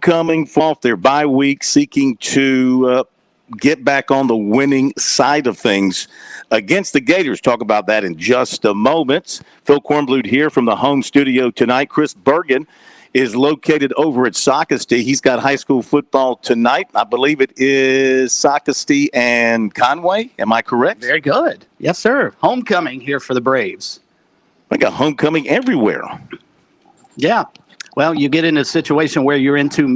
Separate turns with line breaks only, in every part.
Coming off their bye week, seeking to get back on the winning side of things against the Gators. Talk about that in just a moment. Phil Kornblut here from the home studio tonight. Chris Bergen is located over at Sockasty. He's got high school football tonight. I believe it is Sockasty and Conway. Am I correct?
Very good. Yes, sir. Homecoming here for the Braves.
I got homecoming everywhere.
Yeah. Well, you get in a situation where you're into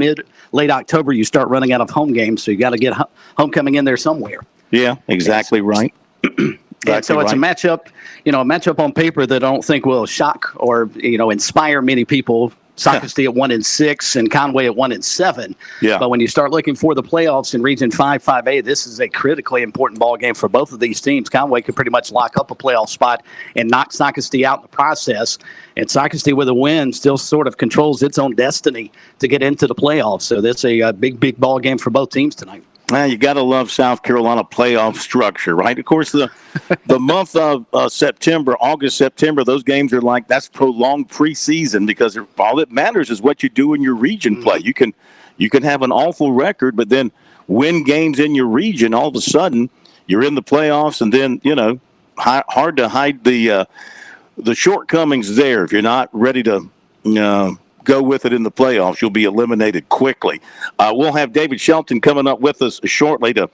late October, you start running out of home games, so you got to get homecoming in there somewhere.
Yeah, exactly right.
And so it's a matchup on paper that I don't think will shock or, inspire many people. Sockasty at 1-6 and Conway at 1-7.
Yeah.
But when you start looking for the playoffs in Region 5, 5A, this is a critically important ball game for both of these teams. Conway could pretty much lock up a playoff spot and knock Sockasty out in the process. And Sockasty with a win still sort of controls its own destiny to get into the playoffs. So this is a big ball game for both teams tonight.
You got to love South Carolina playoff structure, right? Of course, the month of September, August, September, those games are like that's prolonged preseason because all that matters is what you do in your region play. You can have an awful record, but then win games in your region. All of a sudden, you're in the playoffs, and then hard to hide the shortcomings there. If you're not ready to go with it in the playoffs, you'll be eliminated quickly. We'll have David Shelton coming up with us shortly to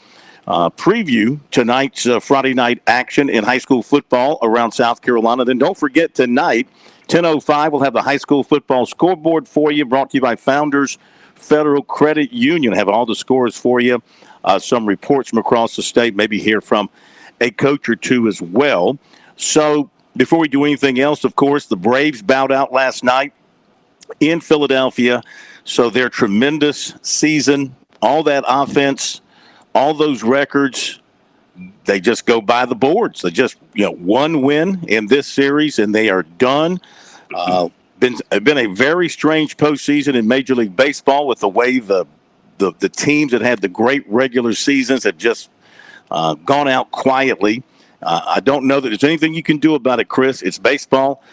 preview tonight's Friday night action in high school football around South Carolina. Then don't forget tonight, 10:05, we'll have the high school football scoreboard for you, brought to you by Founders Federal Credit Union. Have all the scores for you, some reports from across the state, maybe hear from a coach or two as well. So before we do anything else, of course, the Braves bowed out last night in Philadelphia. So their tremendous season, all that offense, all those records, they just go by the boards. They just, one win in this series and they are done. Been a very strange postseason in Major League Baseball with the way the teams that had the great regular seasons have just gone out quietly. I don't know that there's anything you can do about it, Chris. It's baseball.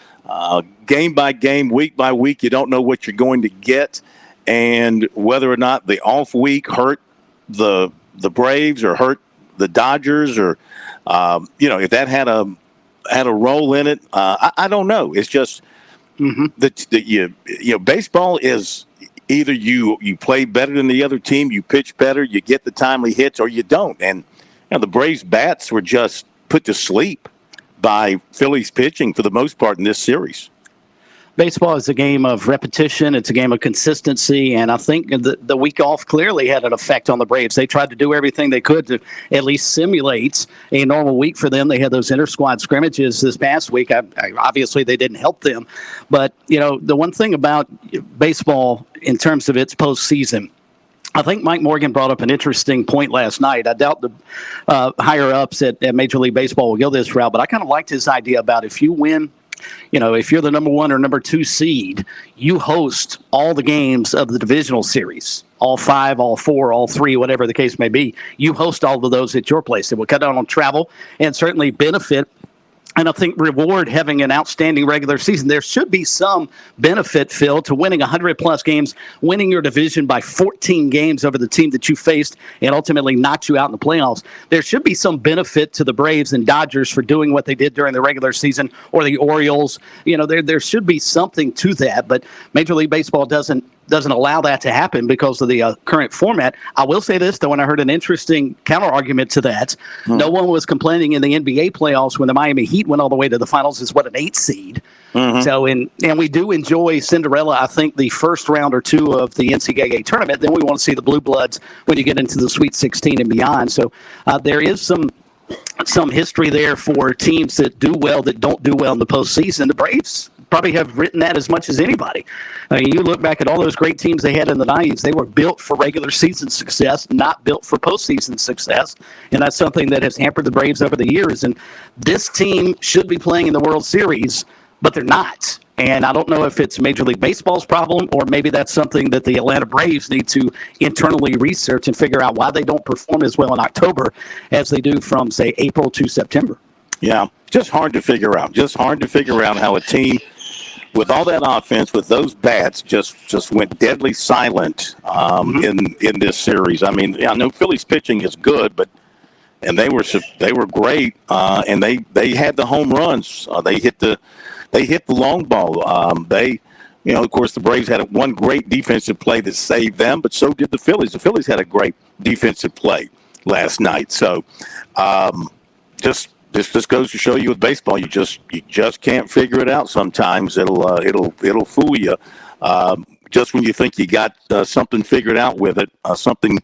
Game by game, week by week, you don't know what you're going to get, and whether or not the off week hurt the Braves or hurt the Dodgers, or if that had a role in it, I don't know. It's just baseball is either you play better than the other team, you pitch better, you get the timely hits, or you don't. And the Braves bats were just put to sleep by Phillies pitching for the most part in this series.
Baseball is a game of repetition. It's a game of consistency, and I think the week off clearly had an effect on the Braves. They tried to do everything they could to at least simulate a normal week for them. They had those inter-squad scrimmages this past week. Obviously, they didn't help them. But, the one thing about baseball in terms of its postseason, I think Mike Morgan brought up an interesting point last night. I doubt the higher-ups at Major League Baseball will go this route, but I kind of liked his idea about if you win, if you're the number 1 or number 2 seed, you host all the games of the divisional series, all 5, all 4, all 3, whatever the case may be. You host all of those at your place. It will cut down on travel and certainly benefit and I think reward having an outstanding regular season. There should be some benefit, Phil, to winning 100-plus games, winning your division by 14 games over the team that you faced and ultimately knocked you out in the playoffs. There should be some benefit to the Braves and Dodgers for doing what they did during the regular season, or the Orioles. There should be something to that, but Major League Baseball doesn't allow that to happen because of the current format. I will say this, though, and I heard an interesting counter-argument to that. No one was complaining in the NBA playoffs when the Miami Heat went all the way to the finals as an 8 seed. So, and we do enjoy Cinderella, I think, the first round or two of the NCAA tournament. Then we want to see the Blue Bloods when you get into the Sweet 16 and beyond. So there is some history there for teams that do well, that don't do well in the postseason. The Braves probably have written that as much as anybody. I mean, you look back at all those great teams they had in the 90s, they were built for regular season success, not built for postseason success. And that's something that has hampered the Braves over the years. And this team should be playing in the World Series, but they're not. And I don't know if it's Major League Baseball's problem, or maybe that's something that the Atlanta Braves need to internally research and figure out why they don't perform as well in October as they do from, say, April to September.
Yeah, just hard to figure out. Just hard to figure out how a team with all that offense, with those bats, just went deadly silent in this series. I mean, I know Philly's pitching is good, and they were great, and they had the home runs. They hit the long ball. Of course, the Braves had one great defensive play that saved them, but so did the Phillies. The Phillies had a great defensive play last night. So, this goes to show you with baseball, you just can't figure it out. Sometimes it'll fool you. Just when you think you got something figured out with it, something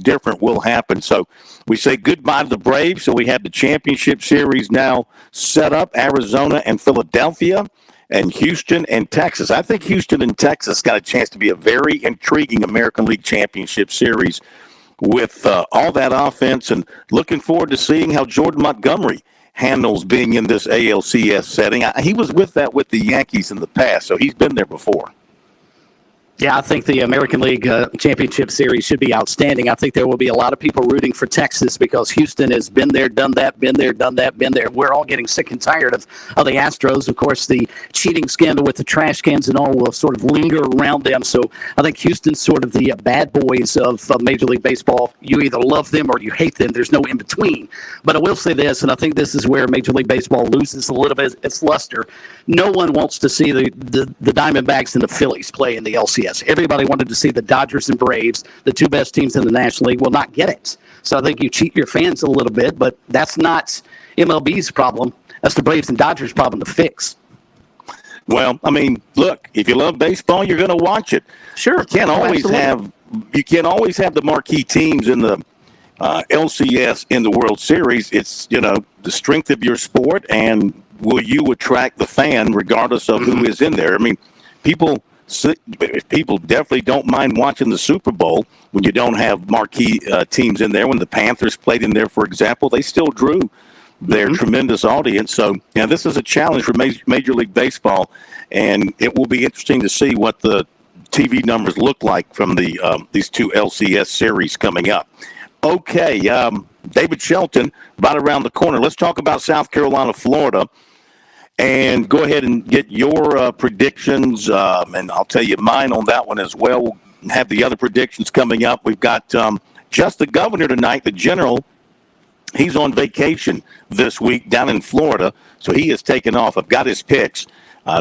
different will happen. So we say goodbye to the Braves. So we have the championship series now set up: Arizona and Philadelphia, and Houston and Texas. I think Houston and Texas got a chance to be a very intriguing American League Championship series with all that offense, and looking forward to seeing how Jordan Montgomery handles being in this ALCS setting. He was with the Yankees in the past, so he's been there before.
Yeah, I think the American League Championship Series should be outstanding. I think there will be a lot of people rooting for Texas because Houston has been there, done that, been there, done that, been there. We're all getting sick and tired of the Astros. Of course, the cheating scandal with the trash cans and all will sort of linger around them. So I think Houston's sort of the bad boys of Major League Baseball. You either love them or you hate them. There's no in between. But I will say this, and I think this is where Major League Baseball loses a little bit its luster. No one wants to see the Diamondbacks and the Phillies play in the LCS. Everybody wanted to see the Dodgers and Braves, the two best teams in the National League, will not get it. So I think you cheat your fans a little bit, but that's not MLB's problem. That's the Braves and Dodgers problem to fix.
Well, I mean, look, if you love baseball, you're going to watch it.
Sure.
You can't always have the marquee teams in the LCS in the World Series. It's, the strength of your sport, and will you attract the fan regardless of who is in there? I mean, people definitely don't mind watching the Super Bowl when you don't have marquee teams in there. When the Panthers played in there, for example, they still drew their tremendous audience. So, this is a challenge for Major League Baseball, and it will be interesting to see what the TV numbers look like from these two LCS series coming up. Okay, David Shelton, right around the corner. Let's talk about South Carolina, Florida. And go ahead and get your predictions, and I'll tell you mine on that one as well. We'll have the other predictions coming up. We've got just the governor tonight, the general. He's on vacation this week down in Florida, so he has taken off. I've got his picks,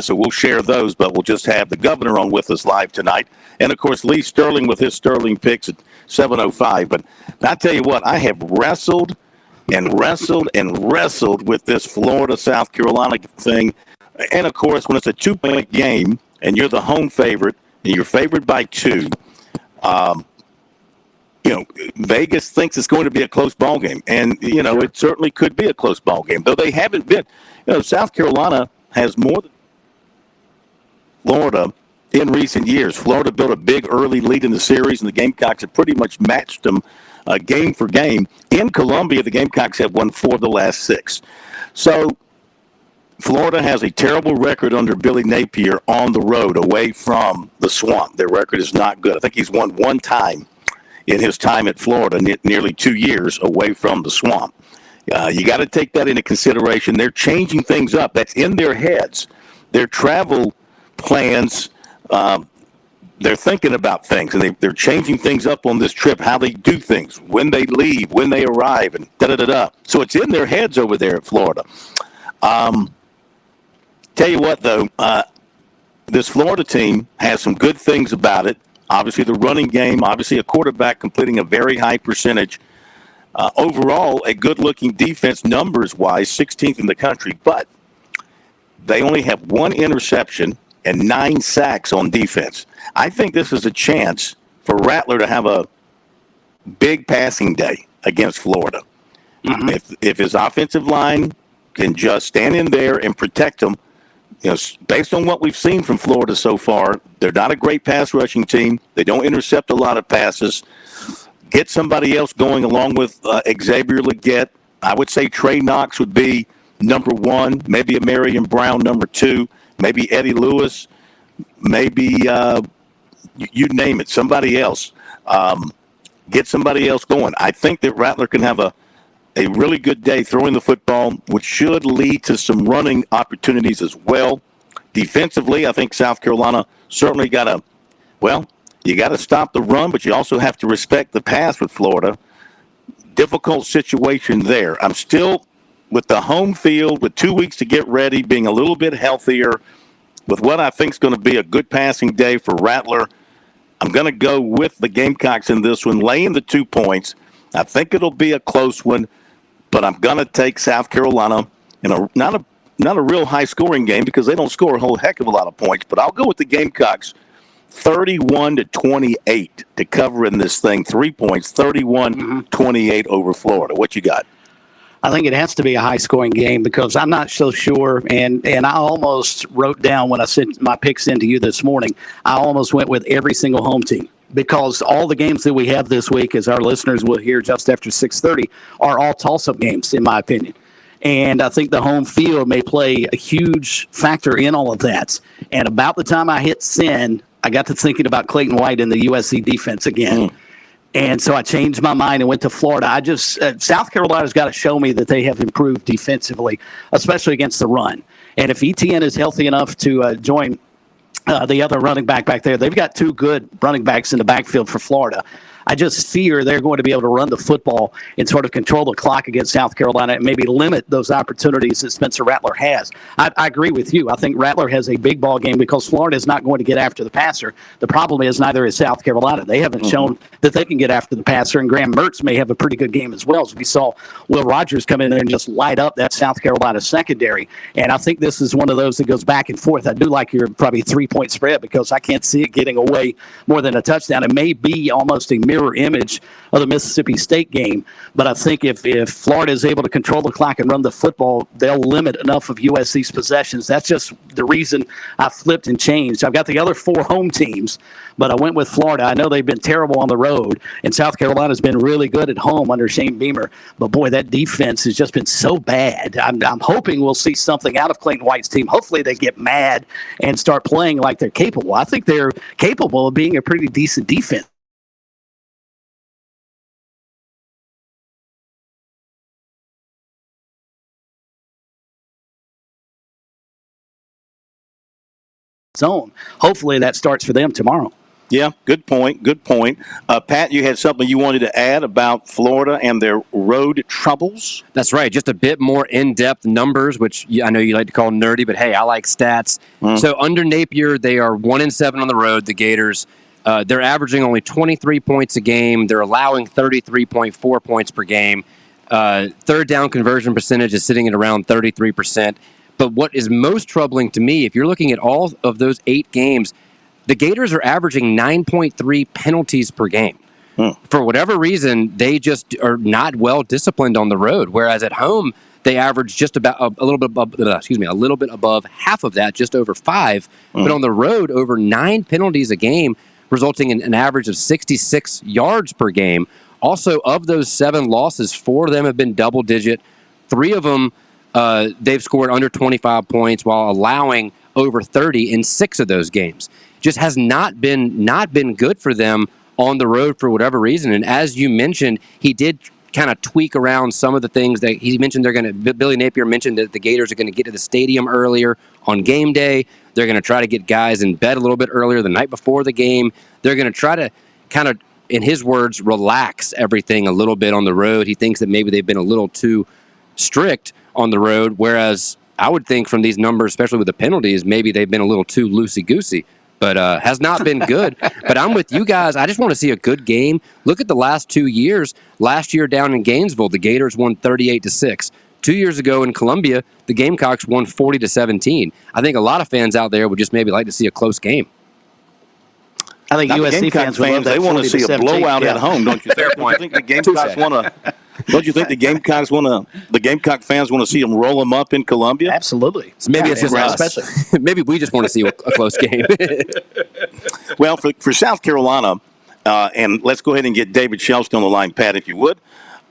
so we'll share those, but we'll just have the governor on with us live tonight. And, of course, Lee Sterling with his Sterling picks at 7:05. But I tell you what, I have wrestled with this Florida-South Carolina thing. And, of course, when it's a 2-point game and you're the home favorite and you're favored by 2, Vegas thinks it's going to be a close ball game. And, it certainly could be a close ball game, though they haven't been. South Carolina has more than Florida in recent years. Florida built a big early lead in the series, and the Gamecocks have pretty much matched them game for game. In Columbia, the Gamecocks have won 4 of the last 6. So Florida has a terrible record under Billy Napier on the road away from the Swamp. Their record is not good. I think he's won one time in his time at Florida, nearly 2 years away from the Swamp. You got to take that into consideration. They're changing things up. That's in their heads. Their travel plans, they're thinking about things, and they're changing things up on this trip, how they do things, when they leave, when they arrive, and da-da-da-da. So it's in their heads over there at Florida. Tell you what, though, this Florida team has some good things about it. Obviously, the running game, obviously a quarterback completing a very high percentage. Overall, a good-looking defense numbers-wise, 16th in the country, but they only have 1 interception and 9 sacks on defense. I think this is a chance for Rattler to have a big passing day against Florida. If his offensive line can just stand in there and protect him, based on what we've seen from Florida so far, they're not a great pass rushing team. They don't intercept a lot of passes. Get somebody else going along with Xavier Legette. I would say Trey Knox would be number 1, maybe a Marion Brown number 2, maybe Eddie Lewis, maybe you name it, somebody else. Get somebody else going. I think that Rattler can have a really good day throwing the football, which should lead to some running opportunities as well. Defensively, I think South Carolina certainly you got to stop the run, but you also have to respect the pass with Florida. Difficult situation there. I'm still with the home field with 2 weeks to get ready, being a little bit healthier, with what I think is going to be a good passing day for Rattler. I'm going to go with the Gamecocks in this one, laying the 2 points. I think it'll be a close one, but I'm going to take South Carolina in not a real high-scoring game because they don't score a whole heck of a lot of points, but I'll go with the Gamecocks 31-28 to cover in this thing. 3 points, 31-28 over Florida. What you got?
I think it has to be a high-scoring game because I'm not so sure, and I almost wrote down when I sent my picks into you this morning, I almost went with every single home team because all the games that we have this week, as our listeners will hear just after 6:30, are all toss-up games, in my opinion. And I think the home field may play a huge factor in all of that. And about the time I hit send, I got to thinking about Clayton White and the USC defense again. And so I changed my mind and went to Florida. South Carolina's got to show me that they have improved defensively, especially against the run. And if ETN is healthy enough to join the other running back there, they've got 2 good running backs in the backfield for Florida. I just fear they're going to be able to run the football and sort of control the clock against South Carolina and maybe limit those opportunities that Spencer Rattler has. I agree with you. I think Rattler has a big ball game because Florida is not going to get after the passer. The problem is neither is South Carolina. They haven't shown that they can get after the passer, and Graham Mertz may have a pretty good game as well. So we saw Will Rogers come in there and just light up that South Carolina secondary. And I think this is one of those that goes back and forth. I do like your probably 3-point spread because I can't see it getting away more than a touchdown. It may be almost a mirror image of the Mississippi State game, but I think if Florida is able to control the clock and run the football, they'll limit enough of USC's possessions. That's just the reason I flipped and changed. I've got the other 4 home teams, but I went with Florida. I know they've been terrible on the road, and South Carolina's been really good at home under Shane Beamer, but boy, that defense has just been so bad. I'm hoping we'll see something out of Clayton White's team. Hopefully they get mad and start playing like they're capable. I think they're capable of being a pretty decent defense. Zone. Hopefully that starts for them tomorrow.
Yeah, good point. Good point. Pat, you had something you wanted to add about Florida and their road troubles?
That's right. Just a bit more in-depth numbers, which I know you like to call nerdy, but hey, I like stats. So under Napier, they are 1-7 on the road, the Gators. They're averaging only 23 points a game. They're allowing 33.4 points per game. Third down conversion percentage is sitting at around 33%. But what is most troubling to me, if you're looking at all of those 8 games, the Gators are averaging 9.3 penalties per game. For whatever reason, they just are not well disciplined on the road. Whereas at home, they average just about a little bit above half of that, just over 5. But on the road, over 9 penalties a game, resulting in an average of 66 yards per game. Also, of those 7 losses, 4 of them have been double-digit. 3 of them, they've scored under 25 points while allowing over 30 in 6 of those games. Just has not been good for them on the road for whatever reason. And as you mentioned, he did kind of tweak around some of the things that he mentioned. Billy Napier mentioned that the Gators are going to get to the stadium earlier on game day. They're going to try to get guys in bed a little bit earlier the night before the game. They're going to try to kind of, in his words, relax everything a little bit on the road. He thinks that maybe they've been a little too strict on the road, whereas I would think from these numbers, especially with the penalties, maybe they've been a little too loosey-goosey, but has not been good. But I'm with you guys. I just want to see a good game. Look at the last 2 years. Last year down in Gainesville, the Gators won 38-6. 2 years ago in Columbia, the Gamecocks won 40-17. I think a lot of fans out there would just maybe like to see a close game.
I think USC fans
they want to see a blowout at home, don't you?
Fair point.
Don't you think the Gamecocks want to? Don't you think the Gamecocks want to? The Gamecock fans want to see them roll them up in Columbia?
Absolutely.
So maybe it's just us. Maybe we just want to see a close game.
Well, for South Carolina, and let's go ahead and get David Shelston on the line, Pat, if you would.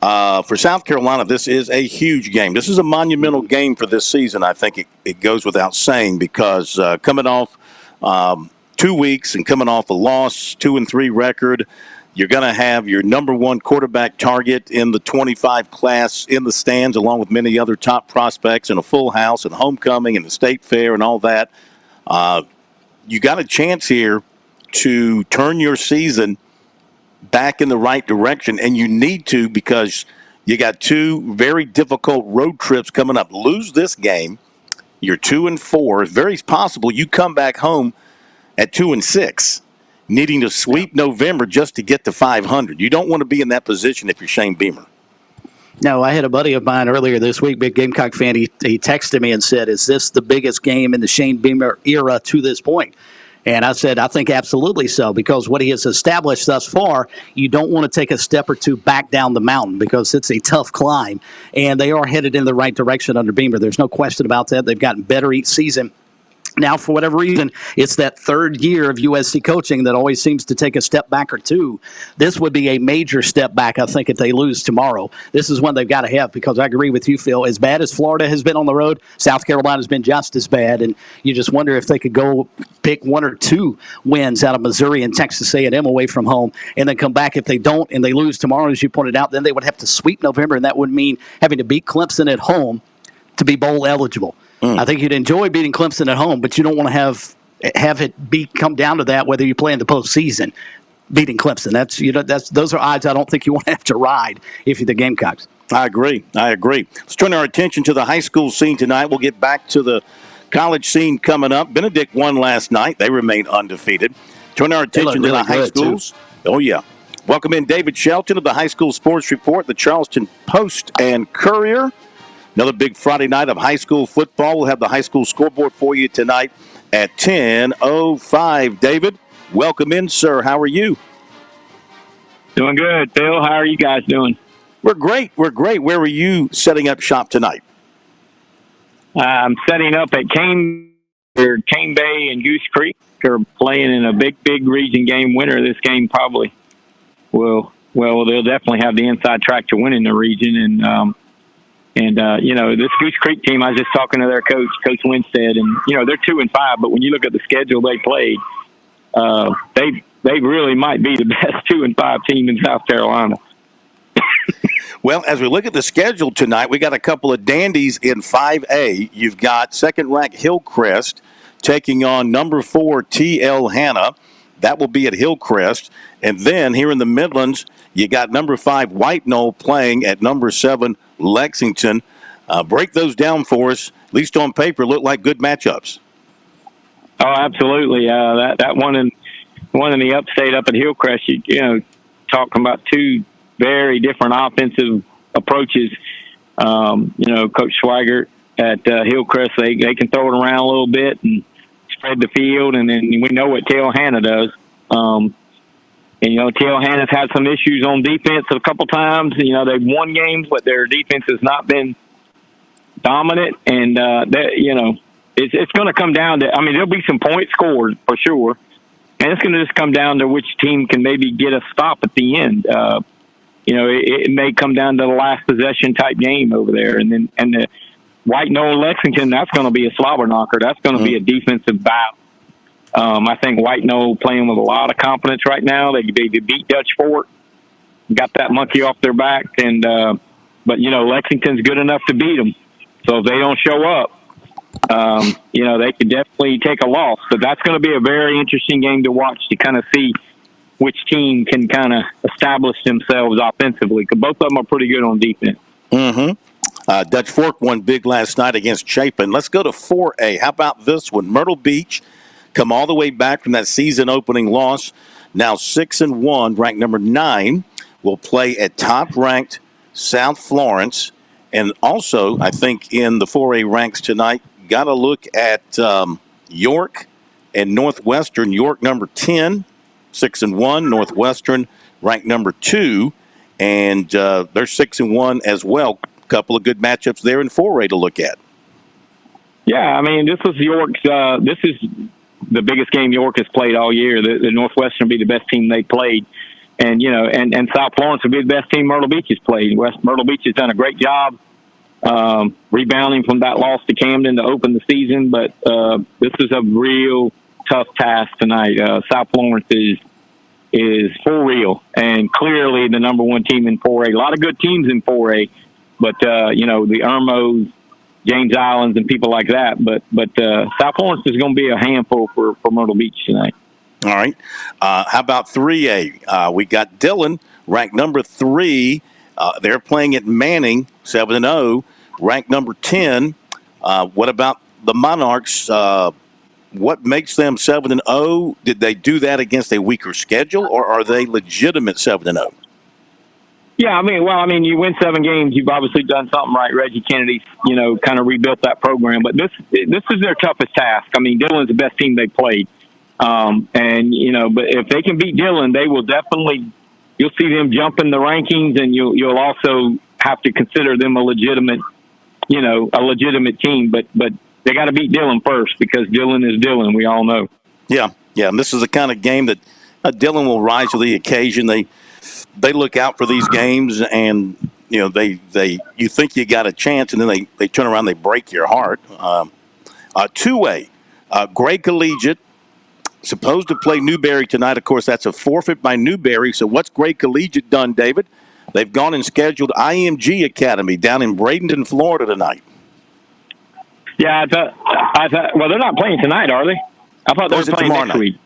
For South Carolina, this is a huge game. This is a monumental game for this season. I think it goes without saying because coming off 2 weeks and coming off a loss, 2-3 record, you're going to have your number 1 quarterback target in the 25 class in the stands, along with many other top prospects and a full house and homecoming and the state fair and all that. You got a chance here to turn your season back in the right direction, and you need to because you got two very difficult road trips coming up. Lose this game, you're 2-4. It's very possible you come back home at 2-6, needing to sweep November just to get to 500. You don't want to be in that position if you're Shane Beamer.
No, I had a buddy of mine earlier this week, big Gamecock fan. He texted me and said, "Is this the biggest game in the Shane Beamer era to this point?" And I said, I think absolutely so, because what he has established thus far, you don't want to take a step or two back down the mountain because it's a tough climb. And they are headed in the right direction under Beamer. There's no question about that. They've gotten better each season. Now, for whatever reason, it's that third year of USC coaching that always seems to take a step back or two. This would be a major step back, I think, if they lose tomorrow. This is one they've got to have because I agree with you, Phil. As bad as Florida has been on the road, South Carolina's been just as bad, and you just wonder if they could go pick one or two wins out of Missouri and Texas A&M away from home and then come back. If they don't and they lose tomorrow, as you pointed out, then they would have to sweep November, and that would mean having to beat Clemson at home to be bowl eligible. I think you'd enjoy beating Clemson at home, but you don't want to have it come down to that whether you play in the postseason. Beating Clemson, those are odds I don't think you want to have to ride if you're the Gamecocks.
I agree. Let's turn our attention to the high school scene tonight. We'll get back to the college scene coming up. Benedict won last night. They remain undefeated. Turn our attention to the high schools. Oh, yeah. Welcome in David Shelton of the High School Sports Report, the Charleston Post and Courier. Another big Friday night of high school football. We'll have the high school scoreboard for you tonight at 10:05. David, welcome in, sir. How are you?
Doing good, Phil. How are you guys doing?
We're great. Where were you setting up shop tonight?
I'm setting up at Cane Bay and Goose Creek. They're playing in a big region game. Winner this game probably will. Well, they'll definitely have the inside track to win in the region. And this Goose Creek team, I was just talking to their coach, Coach Winstead, and, they're 2-5, but when you look at the schedule they played, they really might be the best 2-5 team in South Carolina.
Well, as we look at the schedule tonight, we got a couple of dandies in 5A. You've got second-ranked Hillcrest taking on number 4 T.L. Hanna. That will be at Hillcrest. And then here in the Midlands, you got number 5 White Knoll playing at number 7 Lexington. Break those down for us. At least on paper, look like good matchups.
Oh, absolutely. That one in the upstate up at Hillcrest, talking about two very different offensive approaches. Coach Swigert at Hillcrest, they can throw it around a little bit and spread the field, and then we know what T.L. Hanna does. T.L. Hanna's had some issues on defense a couple times. They've won games, but their defense has not been dominant. And, it's going to come down to, there'll be some points scored for sure. And it's going to just come down to which team can maybe get a stop at the end. It may come down to the last possession type game over there. And the White Knoll Lexington, that's going to be a slobber knocker. That's going to be a defensive bout. I think White Knoll playing with a lot of confidence right now. They beat Dutch Fort, got that monkey off their back, but Lexington's good enough to beat them. So if they don't show up, they could definitely take a loss. But that's going to be a very interesting game to watch to kind of see which team can kind of establish themselves offensively, because both of them are pretty good on defense.
Mm-hmm. Dutch Fork won big last night against Chapin. Let's go to 4A. How about this one? Myrtle Beach come all the way back from that season-opening loss. Now 6-1, ranked number 9, will play at top-ranked South Florence. And also, I think in the 4A ranks tonight, got to look at York and Northwestern. York number 10, 6-1. Northwestern ranked number 2, and they're 6-1 as well. A couple of good matchups there in 4A to look at.
Yeah, this was York's. This is the biggest game York has played all year. The Northwestern will be the best team they played. And, and South Florence will be the best team Myrtle Beach has played. Myrtle Beach has done a great job rebounding from that loss to Camden to open the season. But this is a real tough task tonight. South Florence is for real and clearly the number 1 team in 4A. A lot of good teams in 4A. But, the Irmos James Islands and people like that. But South Florence is going to be a handful for Myrtle Beach tonight.
All right. How about 3A? We got Dillon, ranked number 3. They're playing at Manning, 7-0, ranked number 10. What about the Monarchs? What makes them 7-0? Did they do that against a weaker schedule, or are they legitimate 7-0?
Yeah, I mean, you win 7 games, you've obviously done something right. Reggie Kennedy, kind of rebuilt that program. But this is their toughest task. I mean, Dillon's the best team they played. But if they can beat Dillon, they will definitely, you'll see them jump in the rankings, and you'll also have to consider them a legitimate team. But they got to beat Dillon first, because Dillon is Dillon, we all know. Yeah.
And this is the kind of game that Dillon will rise to the occasion. They look out for these games, and you think you got a chance, and then they turn around, they break your heart. 2A, Gray Collegiate supposed to play Newberry tonight. Of course, that's a forfeit by Newberry. So what's Gray Collegiate done, David? They've gone and scheduled IMG Academy down in Bradenton, Florida tonight.
Yeah, I thought. Well, they're not playing tonight, are they? I thought they were playing next week.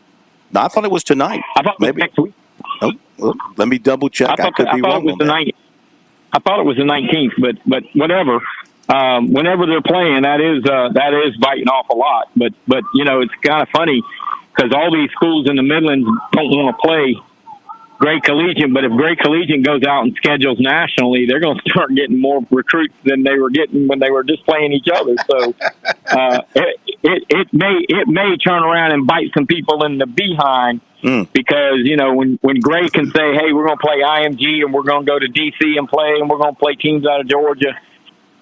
No, I thought it was tonight.
I thought maybe next week.
Oh, well, let me double check. I could be wrong on that.
I thought it was the 19th, but whatever. Whenever they're playing, that is biting off a lot. But it's kind of funny, because all these schools in the Midlands don't want to play Gray Collegiate. But if Gray Collegiate goes out and schedules nationally, they're going to start getting more recruits than they were getting when they were just playing each other. So it may turn around and bite some people in the behind. Because, when Gray can say, hey, we're going to play IMG, and we're going to go to D.C. and play, and we're going to play teams out of Georgia,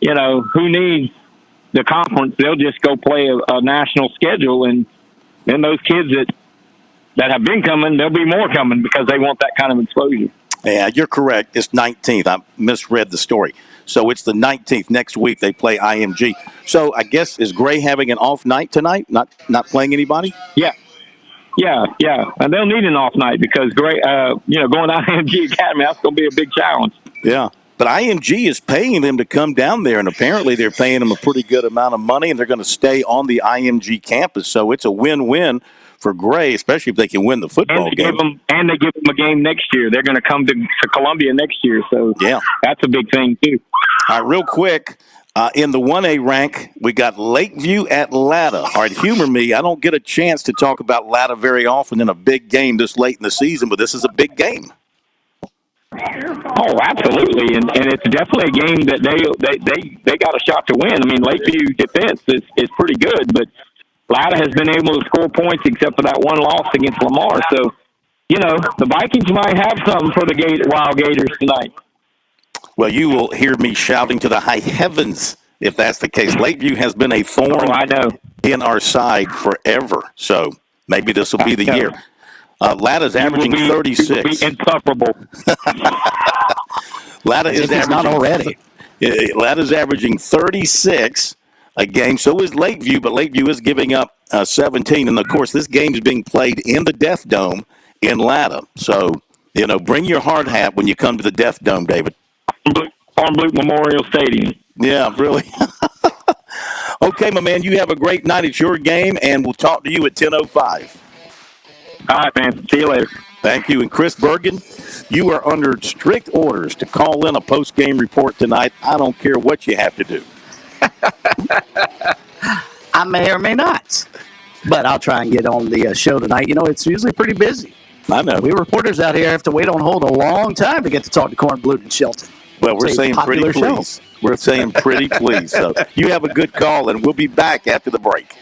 who needs the conference? They'll just go play a national schedule, and then those kids that have been coming, there'll be more coming, because they want that kind of exposure.
Yeah, you're correct. It's 19th. I misread the story. So it's the 19th. Next week they play IMG. So I guess, is Gray having an off night tonight, not playing anybody?
Yeah, and they'll need an off night, because going to IMG Academy, that's going to be a big challenge.
Yeah, but IMG is paying them to come down there, and apparently they're paying them a pretty good amount of money, and they're going to stay on the IMG campus. So it's a win-win for Gray, especially if they can win the football game.
And they give them a game next year. They're going to come to Columbia next year, so
yeah,
that's a big thing too.
All right, real quick. In the 1A rank, we got Lakeview at Latta. All right, humor me. I don't get a chance to talk about Latta very often in a big game this late in the season, but this is a big game.
Oh, absolutely, and it's definitely a game that they got a shot to win. I mean, Lakeview defense is pretty good, but Latta has been able to score points except for that one loss against Lamar. So, the Vikings might have something for the Wild Gators tonight.
Well, you will hear me shouting to the high heavens if that's the case. Lakeview has been a thorn in our side forever, so maybe this will be the year. Latta's averaging 36.
It will be insufferable.
Latta is averaging,
not already.
Latta's averaging 36 a game. So is Lakeview, but Lakeview is giving up 17. And, of course, this game is being played in the Death Dome in Latta. So, bring your hard hat when you come to the Death Dome, David.
On Blue Memorial Stadium.
Yeah, really. Okay, my man, you have a great night. It's your game, and we'll talk to you at 10:05.
All right, man. See you later.
Thank you. And Chris Bergen, you are under strict orders to call in a post-game report tonight. I don't care what you have to do.
I may or may not, but I'll try and get on the show tonight. It's usually pretty busy.
I know.
We reporters out here have to wait on hold a long time to get to talk to Corn Blute and Shelton.
Well, we're saying pretty please. We're saying pretty please. So you have a good call, and we'll be back after the break.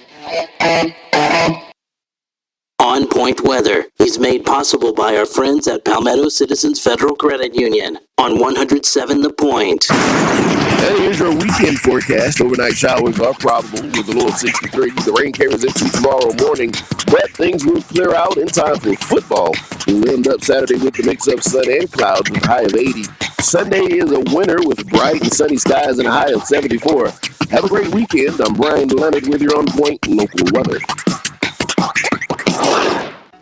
On Point Weather is made possible by our friends at Palmetto Citizens Federal Credit Union on 107 The Point.
And here's your weekend forecast. Overnight showers are probable with a low of 63. The rain carries into tomorrow morning, but things will clear out in time for football. We'll end up Saturday with a mix of sun and clouds with a high of 80. Sunday is a winter with bright and sunny skies and a high of 74. Have a great weekend. I'm Brian Leonard with your On Point local weather.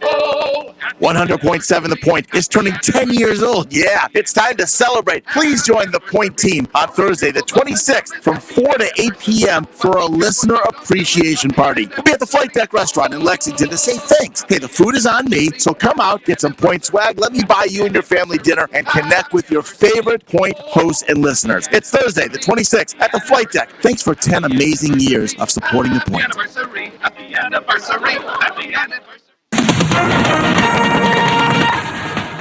Oh, 100.7 The Point is turning 10 years old. Yeah, it's time to celebrate. Please join the Point team on Thursday, the 26th, from 4 to 8 p.m. for a listener appreciation party. We'll be at the Flight Deck restaurant in Lexington to say thanks. Hey, the food is on me, so come out, get some Point swag, let me buy you and your family dinner, and connect with your favorite Point hosts and listeners. It's Thursday, the 26th, at the Flight Deck. Thanks for 10 amazing years of supporting the Point.
Happy anniversary, happy anniversary.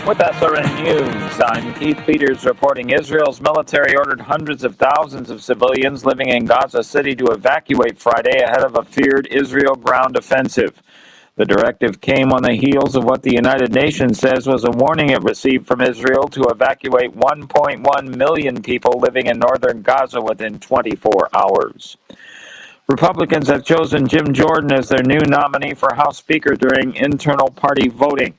With SRN News, I'm Keith Peters reporting Israel's military ordered hundreds of thousands of civilians living in Gaza City to evacuate Friday ahead of a feared Israel ground offensive. The directive came on the heels of what the United Nations says was a warning it received from Israel to evacuate 1.1 million people living in northern Gaza within 24 hours. Republicans have chosen Jim Jordan as their new nominee for House Speaker during internal party voting.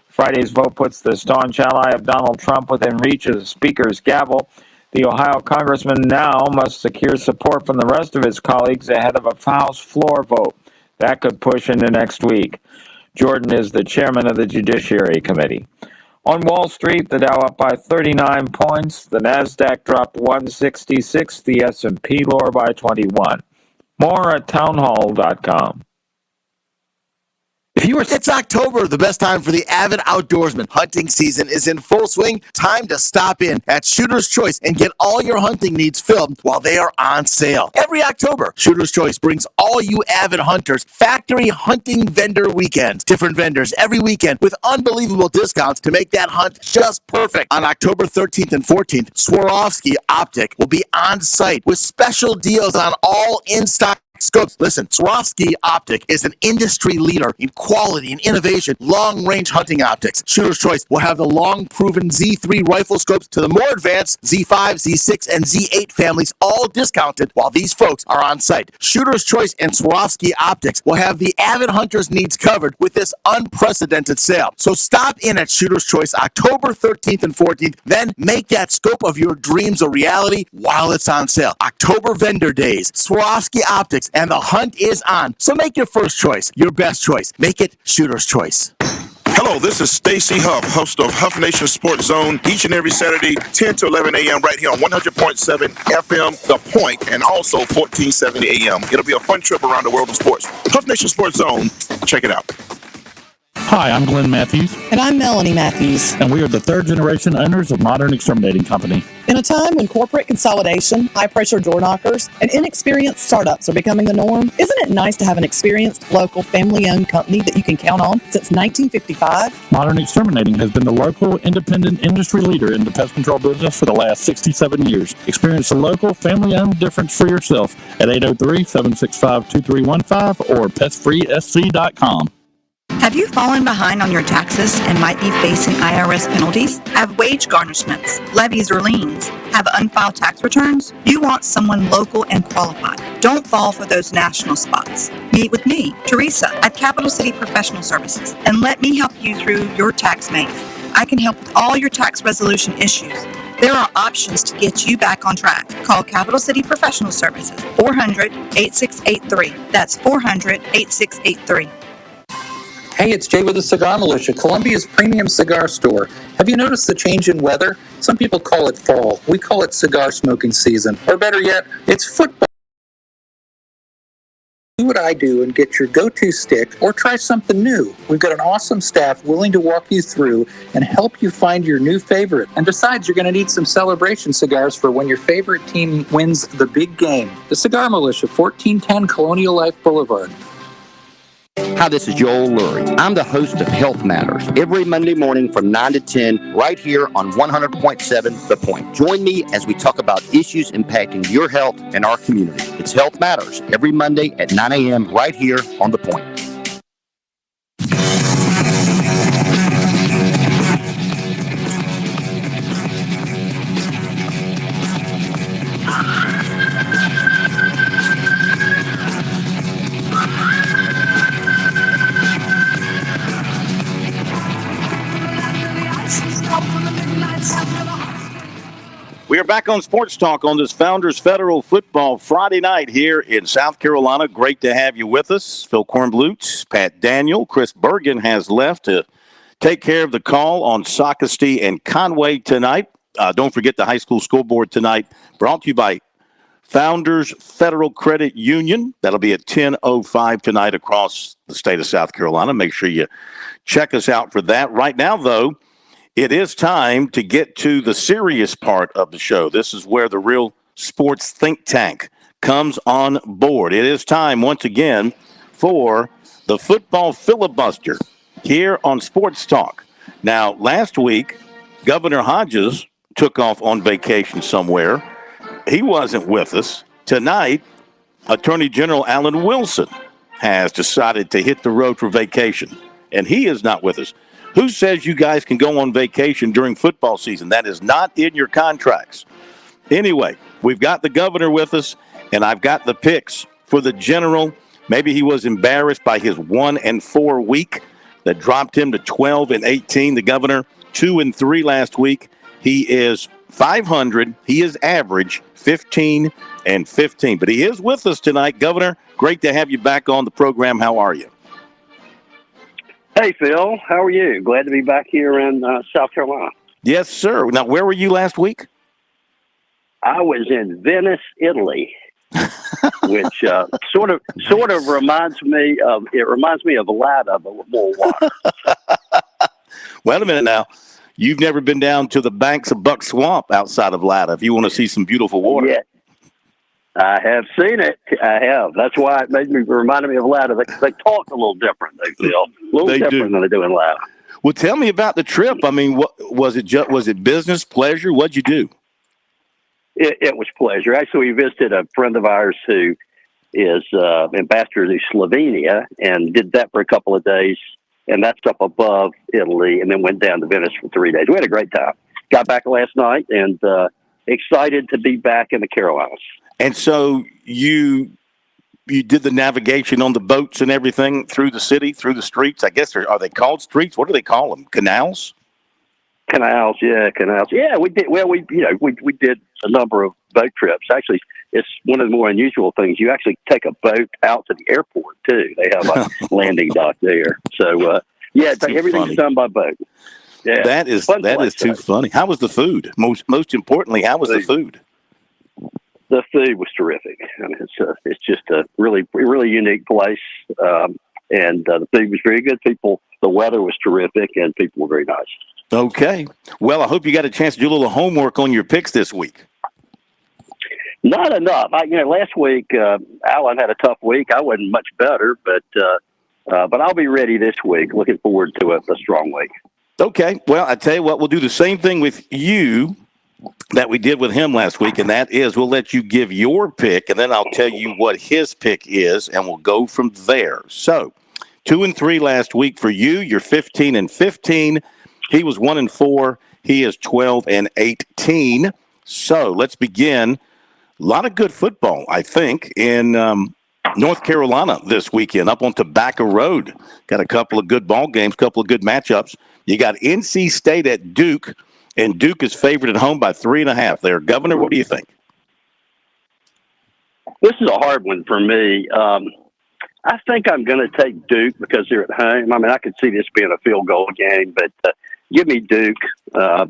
Friday's vote puts the staunch ally of Donald Trump within reach of the Speaker's gavel. The Ohio congressman now must secure support from the rest of his colleagues ahead of a House floor vote. That could push into next week. Jordan is the chairman of the Judiciary Committee. On Wall Street, the Dow up by 39 points, the Nasdaq dropped 166, the S&P lower by 21. More at townhall.com.
It's October, the best time for the avid outdoorsman. Hunting season is in full swing. Time to stop in at Shooter's Choice and get all your hunting needs filled while they are on sale. Every October, Shooter's Choice brings all you avid hunters factory hunting vendor weekends. Different vendors every weekend with unbelievable discounts to make that hunt just perfect. On October 13th and 14th, Swarovski Optic will be on site with special deals on all in-stock scopes. Listen, Swarovski Optic is an industry leader in quality and innovation, long-range hunting optics. Shooter's Choice will have the long-proven Z3 rifle scopes to the more advanced Z5, Z6, and Z8 families, all discounted while these folks are on site. Shooter's Choice and Swarovski Optics will have the avid hunter's needs covered with this unprecedented sale. So stop in at Shooter's Choice October 13th and 14th, then make that scope of your dreams a reality while it's on sale. October Vendor Days, Swarovski Optics, and the hunt is on. So make your first choice your best choice. Make it Shooter's Choice.
Hello, this is Stacy Huff, host of Huff Nation Sports Zone, each and every Saturday, 10 to 11 a.m. right here on 100.7 FM, The Point, and also 1470 a.m. It'll be a fun trip around the world of sports. Huff Nation Sports Zone, check it out.
Hi, I'm Glenn Matthews.
And I'm Melanie Matthews.
And we are the third-generation owners of Modern Exterminating Company.
In a time when corporate consolidation, high-pressure door knockers, and inexperienced startups are becoming the norm, isn't it nice to have an experienced, local, family-owned company that you can count on since 1955?
Modern Exterminating has been the local, independent industry leader in the pest control business for the last 67 years. Experience the local, family-owned difference for yourself at 803-765-2315 or pestfreesc.com.
Have you fallen behind on your taxes and might be facing IRS penalties? Have wage garnishments, levies, or liens? Have unfiled tax returns? You want someone local and qualified. Don't fall for those national spots. Meet with me, Teresa, at Capital City Professional Services, and let me help you through your tax maze. I can help with all your tax resolution issues. There are options to get you back on track. Call Capital City Professional Services, 400-8683. That's 400-8683.
Hey, it's Jay with the Cigar Militia, Columbia's premium cigar store. Have you noticed the change in weather? Some people call it fall. We call it cigar smoking season. Or better yet, it's football. Do what I do and get your go-to stick or try something new. We've got an awesome staff willing to walk you through and help you find your new favorite. And besides, you're going to need some celebration cigars for when your favorite team wins the big game. The Cigar Militia, 1410 Colonial Life Boulevard.
Hi, this is Joel Lurie. I'm the host of Health Matters every Monday morning from 9 to 10 right here on 100.7 The Point. Join me as we talk about issues impacting your health and our community. It's Health Matters every Monday at 9 a.m. right here on The Point.
We are back on Sports Talk on this Founders Federal Football Friday night here in South Carolina. Great to have you with us. Phil Kornblut, Pat Daniel, Chris Bergen has left to take care of the call on SportsTalkSC and Conway tonight. Don't forget the high school scoreboard tonight, brought to you by Founders Federal Credit Union. That'll be at 10:05 tonight across the state of South Carolina. Make sure you check us out for that. Right now, though, it is time to get to the serious part of the show. This is where the real sports think tank comes on board. It is time once again for the football filibuster here on Sports Talk. Now, last week, Governor Hodges took off on vacation somewhere. He wasn't with us. Tonight, Attorney General Alan Wilson has decided to hit the road for vacation, and he is not with us. Who says you guys can go on vacation during football season? That is not in your contracts. Anyway, we've got the governor with us, and I've got the picks for the general. Maybe he was embarrassed by his 1-4 week that dropped him to 12-18. The governor, 2-3 last week. He is 500. He is average 15-15. But he is with us tonight. Governor, great to have you back on the program. How are you?
Hey, Phil. How are you? Glad to be back here in South Carolina.
Yes, sir. Now, where were you last week?
I was in Venice, Italy, which sort of reminds me of Lada, but with more water.
Wait a minute now. You've never been down to the banks of Buck Swamp outside of Lada if you want to see some beautiful water.
Yeah, I have seen it. I have. That's why it reminded me of Lada. They talk a little different, they feel. A little different than they do in Lada.
Well, tell me about the trip. I mean, what was it? Was it business, pleasure? What'd you do?
It was pleasure. Actually, we visited a friend of ours who is ambassador to Slovenia and did that for a couple of days. And that's up above Italy, and then went down to Venice for 3 days. We had a great time. Got back last night, and excited to be back in the Carolinas.
And so you did the navigation on the boats and everything through the city, through the streets. I guess are they called streets? What do they call them? Canals?
Canals, yeah, canals. Yeah, we did. Well, we did a number of boat trips. Actually, it's one of the more unusual things. You actually take a boat out to the airport too. They have a landing dock there. So everything's done by boat. Yeah,
that is too funny. How was the food? Most importantly, how was the food?
The food was terrific. I mean, it's just a really unique place, and the food was very good. The weather was terrific, and people were very nice.
Okay. Well, I hope you got a chance to do a little homework on your picks this week.
Not enough. Last week, Alan had a tough week. I wasn't much better, but I'll be ready this week. Looking forward to a strong week.
Okay. Well, I tell you what, we'll do the same thing with you that we did with him last week, and that is we'll let you give your pick, and then I'll tell you what his pick is, and we'll go from there. So, 2-3 last week for you. You're 15-15. He was 1-4. He is 12-18. So let's begin. A lot of good football, I think, in North Carolina this weekend up on Tobacco Road. Got a couple of good ball games, couple of good matchups. You got NC State at Duke, and Duke is favored at home by 3.5 there. Governor, what do you think?
This is a hard one for me. I think I'm going to take Duke because they're at home. I mean, I could see this being a field goal game, but give me Duke. I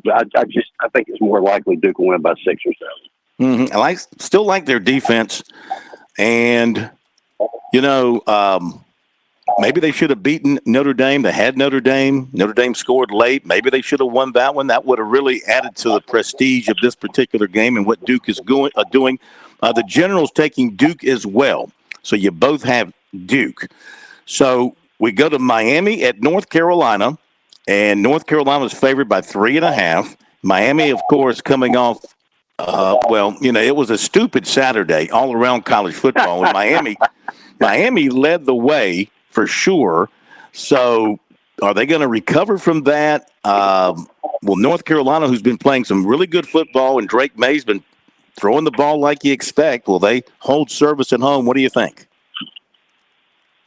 think it's more likely Duke will win by 6 or 7.
I still like their defense, and maybe they should have beaten Notre Dame. They had Notre Dame. Notre Dame scored late. Maybe they should have won that one. That would have really added to the prestige of this particular game and what Duke is doing. The General's taking Duke as well, so you both have Duke. So we go to Miami at North Carolina, and North Carolina is favored by 3.5. Miami, of course, coming off. It was a stupid Saturday all around college football, and Miami led the way for sure. So are they going to recover from that? North Carolina, who's been playing some really good football, and Drake May's been throwing the ball like you expect, will they hold service at home? What do you think?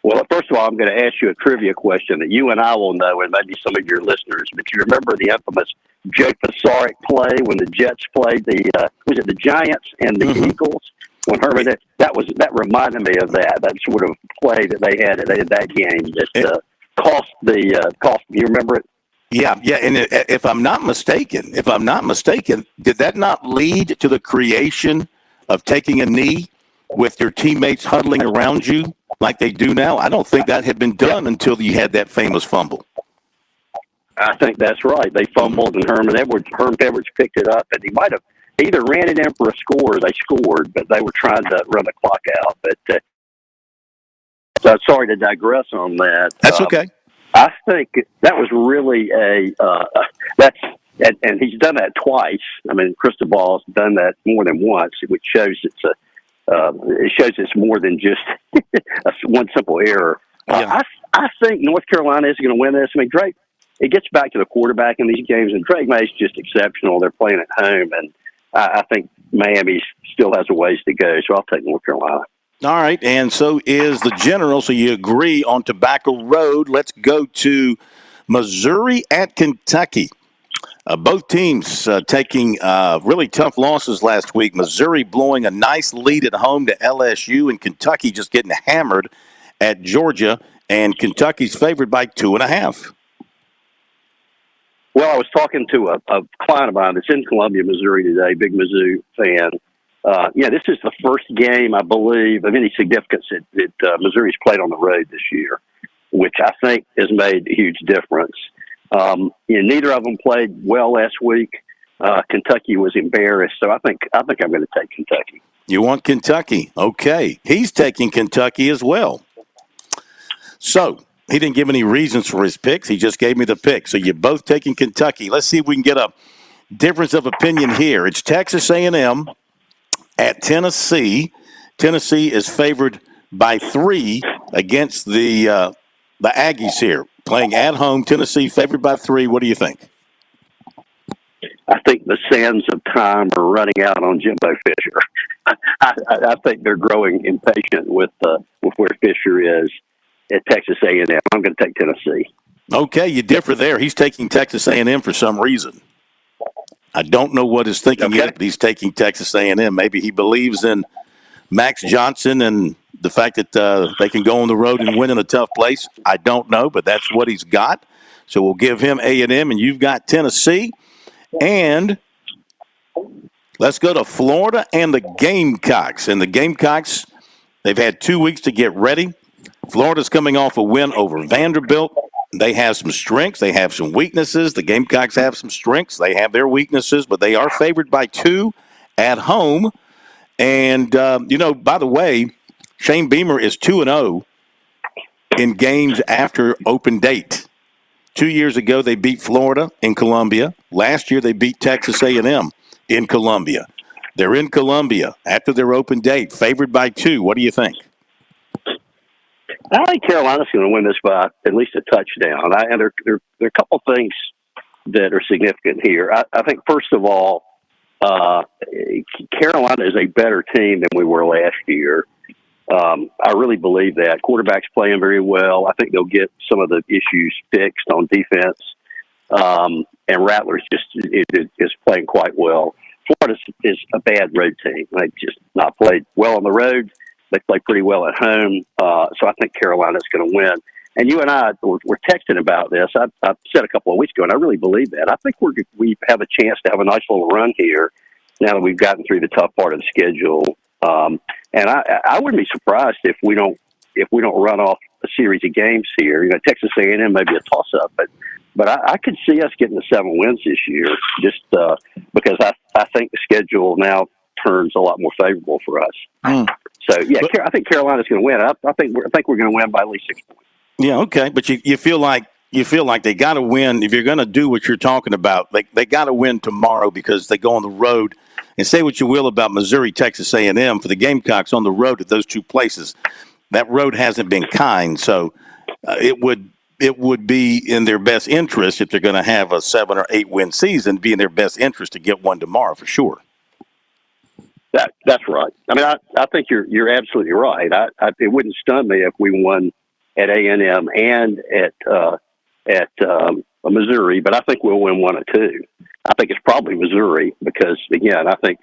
Well, first of all, I'm going to ask you a trivia question that you and I will know, and maybe some of your listeners. But you remember the infamous Joe Pasaric play when the Jets played the Giants and the Eagles? When Herman, that reminded me of that sort of play that they had that game that cost. You remember it?
Yeah, and if I'm not mistaken, did that not lead to the creation of taking a knee with your teammates huddling around you like they do now? I don't think that had been done until you had that famous fumble.
I think that's right. They fumbled, and Herm Edwards picked it up, and he might have either ran it in for a score or they scored, but they were trying to run the clock out. But so sorry to digress on that.
That's okay.
I think that was really and he's done that twice. I mean, Cristobal's done that more than once, which shows it's more than just one simple error. I think North Carolina is going to win this. I mean, Drake. It gets back to the quarterback in these games, and Drake May's just exceptional. They're playing at home, and I think Miami still has a ways to go. So I'll take North Carolina.
All right, and so is the general. So you agree on Tobacco Road. Let's go to Missouri at Kentucky. Both teams taking really tough losses last week. Missouri blowing a nice lead at home to LSU, and Kentucky just getting hammered at Georgia. And Kentucky's favored by 2.5.
Well, I was talking to a client of mine that's in Columbia, Missouri today, big Mizzou fan. This is the first game, I believe, of any significance that Missouri's played on the road this year, which I think has made a huge difference. Neither of them played well last week. Kentucky was embarrassed, so I think I'm going to take Kentucky.
You want Kentucky? Okay. He's taking Kentucky as well. So he didn't give any reasons for his picks. He just gave me the pick. So you're both taking Kentucky. Let's see if we can get a difference of opinion here. It's Texas A&M at Tennessee. Tennessee is favored by 3 against the Aggies here. Playing at home, Tennessee favored by 3. What do you think?
I think the sands of time are running out on Jimbo Fisher. I think they're growing impatient with where Fisher is at Texas A&M. I'm going to take Tennessee.
Okay, you differ there. He's taking Texas A&M for some reason. I don't know what his thinking is, but he's taking Texas A&M. Maybe he believes in Max Johnson and the fact that they can go on the road and win in a tough place. I don't know, but that's what he's got. So we'll give him A&M, and you've got Tennessee. And let's go to Florida and the Gamecocks. And the Gamecocks, they've had 2 weeks to get ready. Florida's coming off a win over Vanderbilt. They have some strengths. They have some weaknesses. The Gamecocks have some strengths. They have their weaknesses, but they are favored by 2 at home. And, by the way, Shane Beamer is 2-0 in games after open date. 2 years ago, they beat Florida in Columbia. Last year, they beat Texas A&M in Columbia. They're in Columbia after their open date, favored by 2. What do you think?
I think Carolina's going to win this by at least a touchdown. And there are a couple things that are significant here. I think, first of all, Carolina is a better team than we were last year. I really believe that. Quarterback's playing very well. I think they'll get some of the issues fixed on defense. And Rattler's is playing quite well. Florida is a bad road team. They've just not played well on the road. They play pretty well at home. So I think Carolina's going to win. And you and I were texting about this. I said a couple of weeks ago, and I really believe that. I think we have a chance to have a nice little run here now that we've gotten through the tough part of the schedule. And I wouldn't be surprised if we don't run off a series of games here. Texas A&M may be a toss-up, but I could see us getting to 7 wins this year just because I think the schedule now turns a lot more favorable for us. So, I think Carolina's going to win. I think we're going to win by at least 6 points.
Yeah, okay, but you feel like they got to win if you're going to do what you're talking about. They got to win tomorrow because they go on the road. And say what you will about Missouri, Texas A&M, for the Gamecocks on the road at those 2 places, that road hasn't been kind. So it would be in their best interest if they're going to have a 7 or 8 win season. Be in their best interest to get one tomorrow for sure.
That's right. I mean, I think you're absolutely right. It wouldn't stun me if we won at A&M and at Missouri, but I think we'll win 1 or 2. I think it's probably Missouri because, again, I think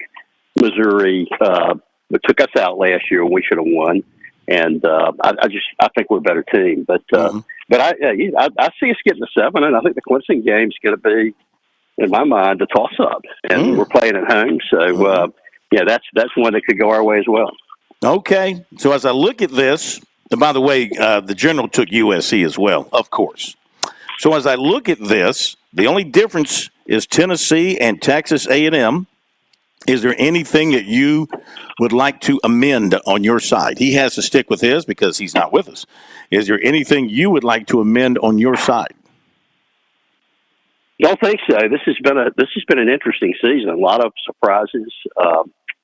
Missouri took us out last year and we should have won. And I think we're a better team. But I see us getting to 7, and I think the Clemson game's going to be, in my mind, a toss-up. And we're playing at home, so that's one that could go our way as well.
Okay, so as I look at this, and by the way, the General took USC as well, of course. So as I look at this, the only difference is Tennessee and Texas A&M. Is there anything that you would like to amend on your side? He has to stick with his because he's not with us. Is there anything you would like to amend on your side?
Don't think so. This has been an interesting season. A lot of surprises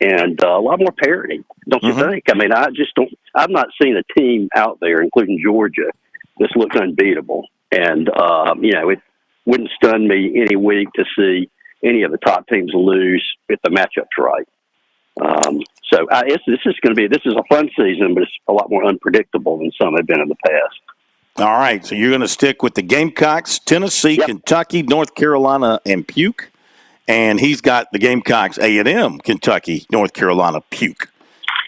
and a lot more parity. Don't you think? I mean, I've not seen a team out there, including Georgia, that's looked unbeatable. And it wouldn't stun me any week to see any of the top teams lose if the matchup's right. This is a fun season, but it's a lot more unpredictable than some have been in the past.
All right, so you're going to stick with the Gamecocks, Tennessee, Kentucky, North Carolina, and Puke. And he's got the Gamecocks, A&M, Kentucky, North Carolina, Puke.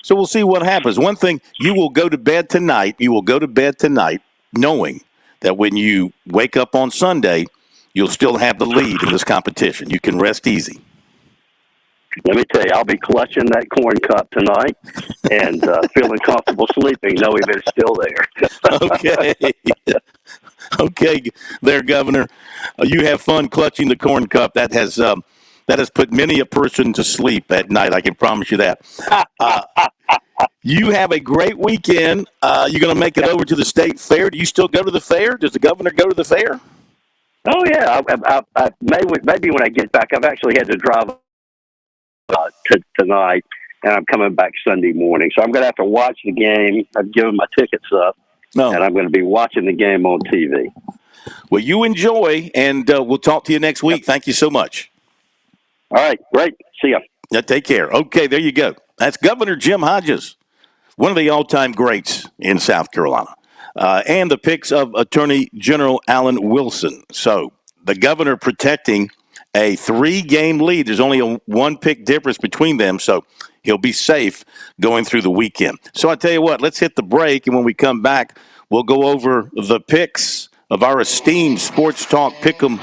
So we'll see what happens. One thing, you will go to bed tonight knowing that when you wake up on Sunday, you'll still have the lead in this competition. You can rest easy.
Let me tell you, I'll be clutching that corn cup tonight and feeling comfortable sleeping, knowing that it's still there.
Okay. Okay, there, Governor. You have fun clutching the corn cup. That has put many a person to sleep at night. I can promise you that. You have a great weekend. You're going to make it over to the state fair. Do you still go to the fair? Does the governor go to the fair?
Oh, yeah. I maybe when I get back. I've actually had to drive tonight, and I'm coming back Sunday morning. So I'm going to have to watch the game. I've given my tickets up, and I'm going to be watching the game on TV.
Well, you enjoy, and we'll talk to you next week. Yep. Thank you so much.
All right. Great. See ya.
Yeah, take care. Okay, there you go. That's Governor Jim Hodges, one of the all-time greats in South Carolina, and the picks of Attorney General Alan Wilson. So the governor protecting a 3-game lead. There's only a 1-pick difference between them, so he'll be safe going through the weekend. So I tell you what, let's hit the break, and when we come back, we'll go over the picks of our esteemed Sports Talk Pick'em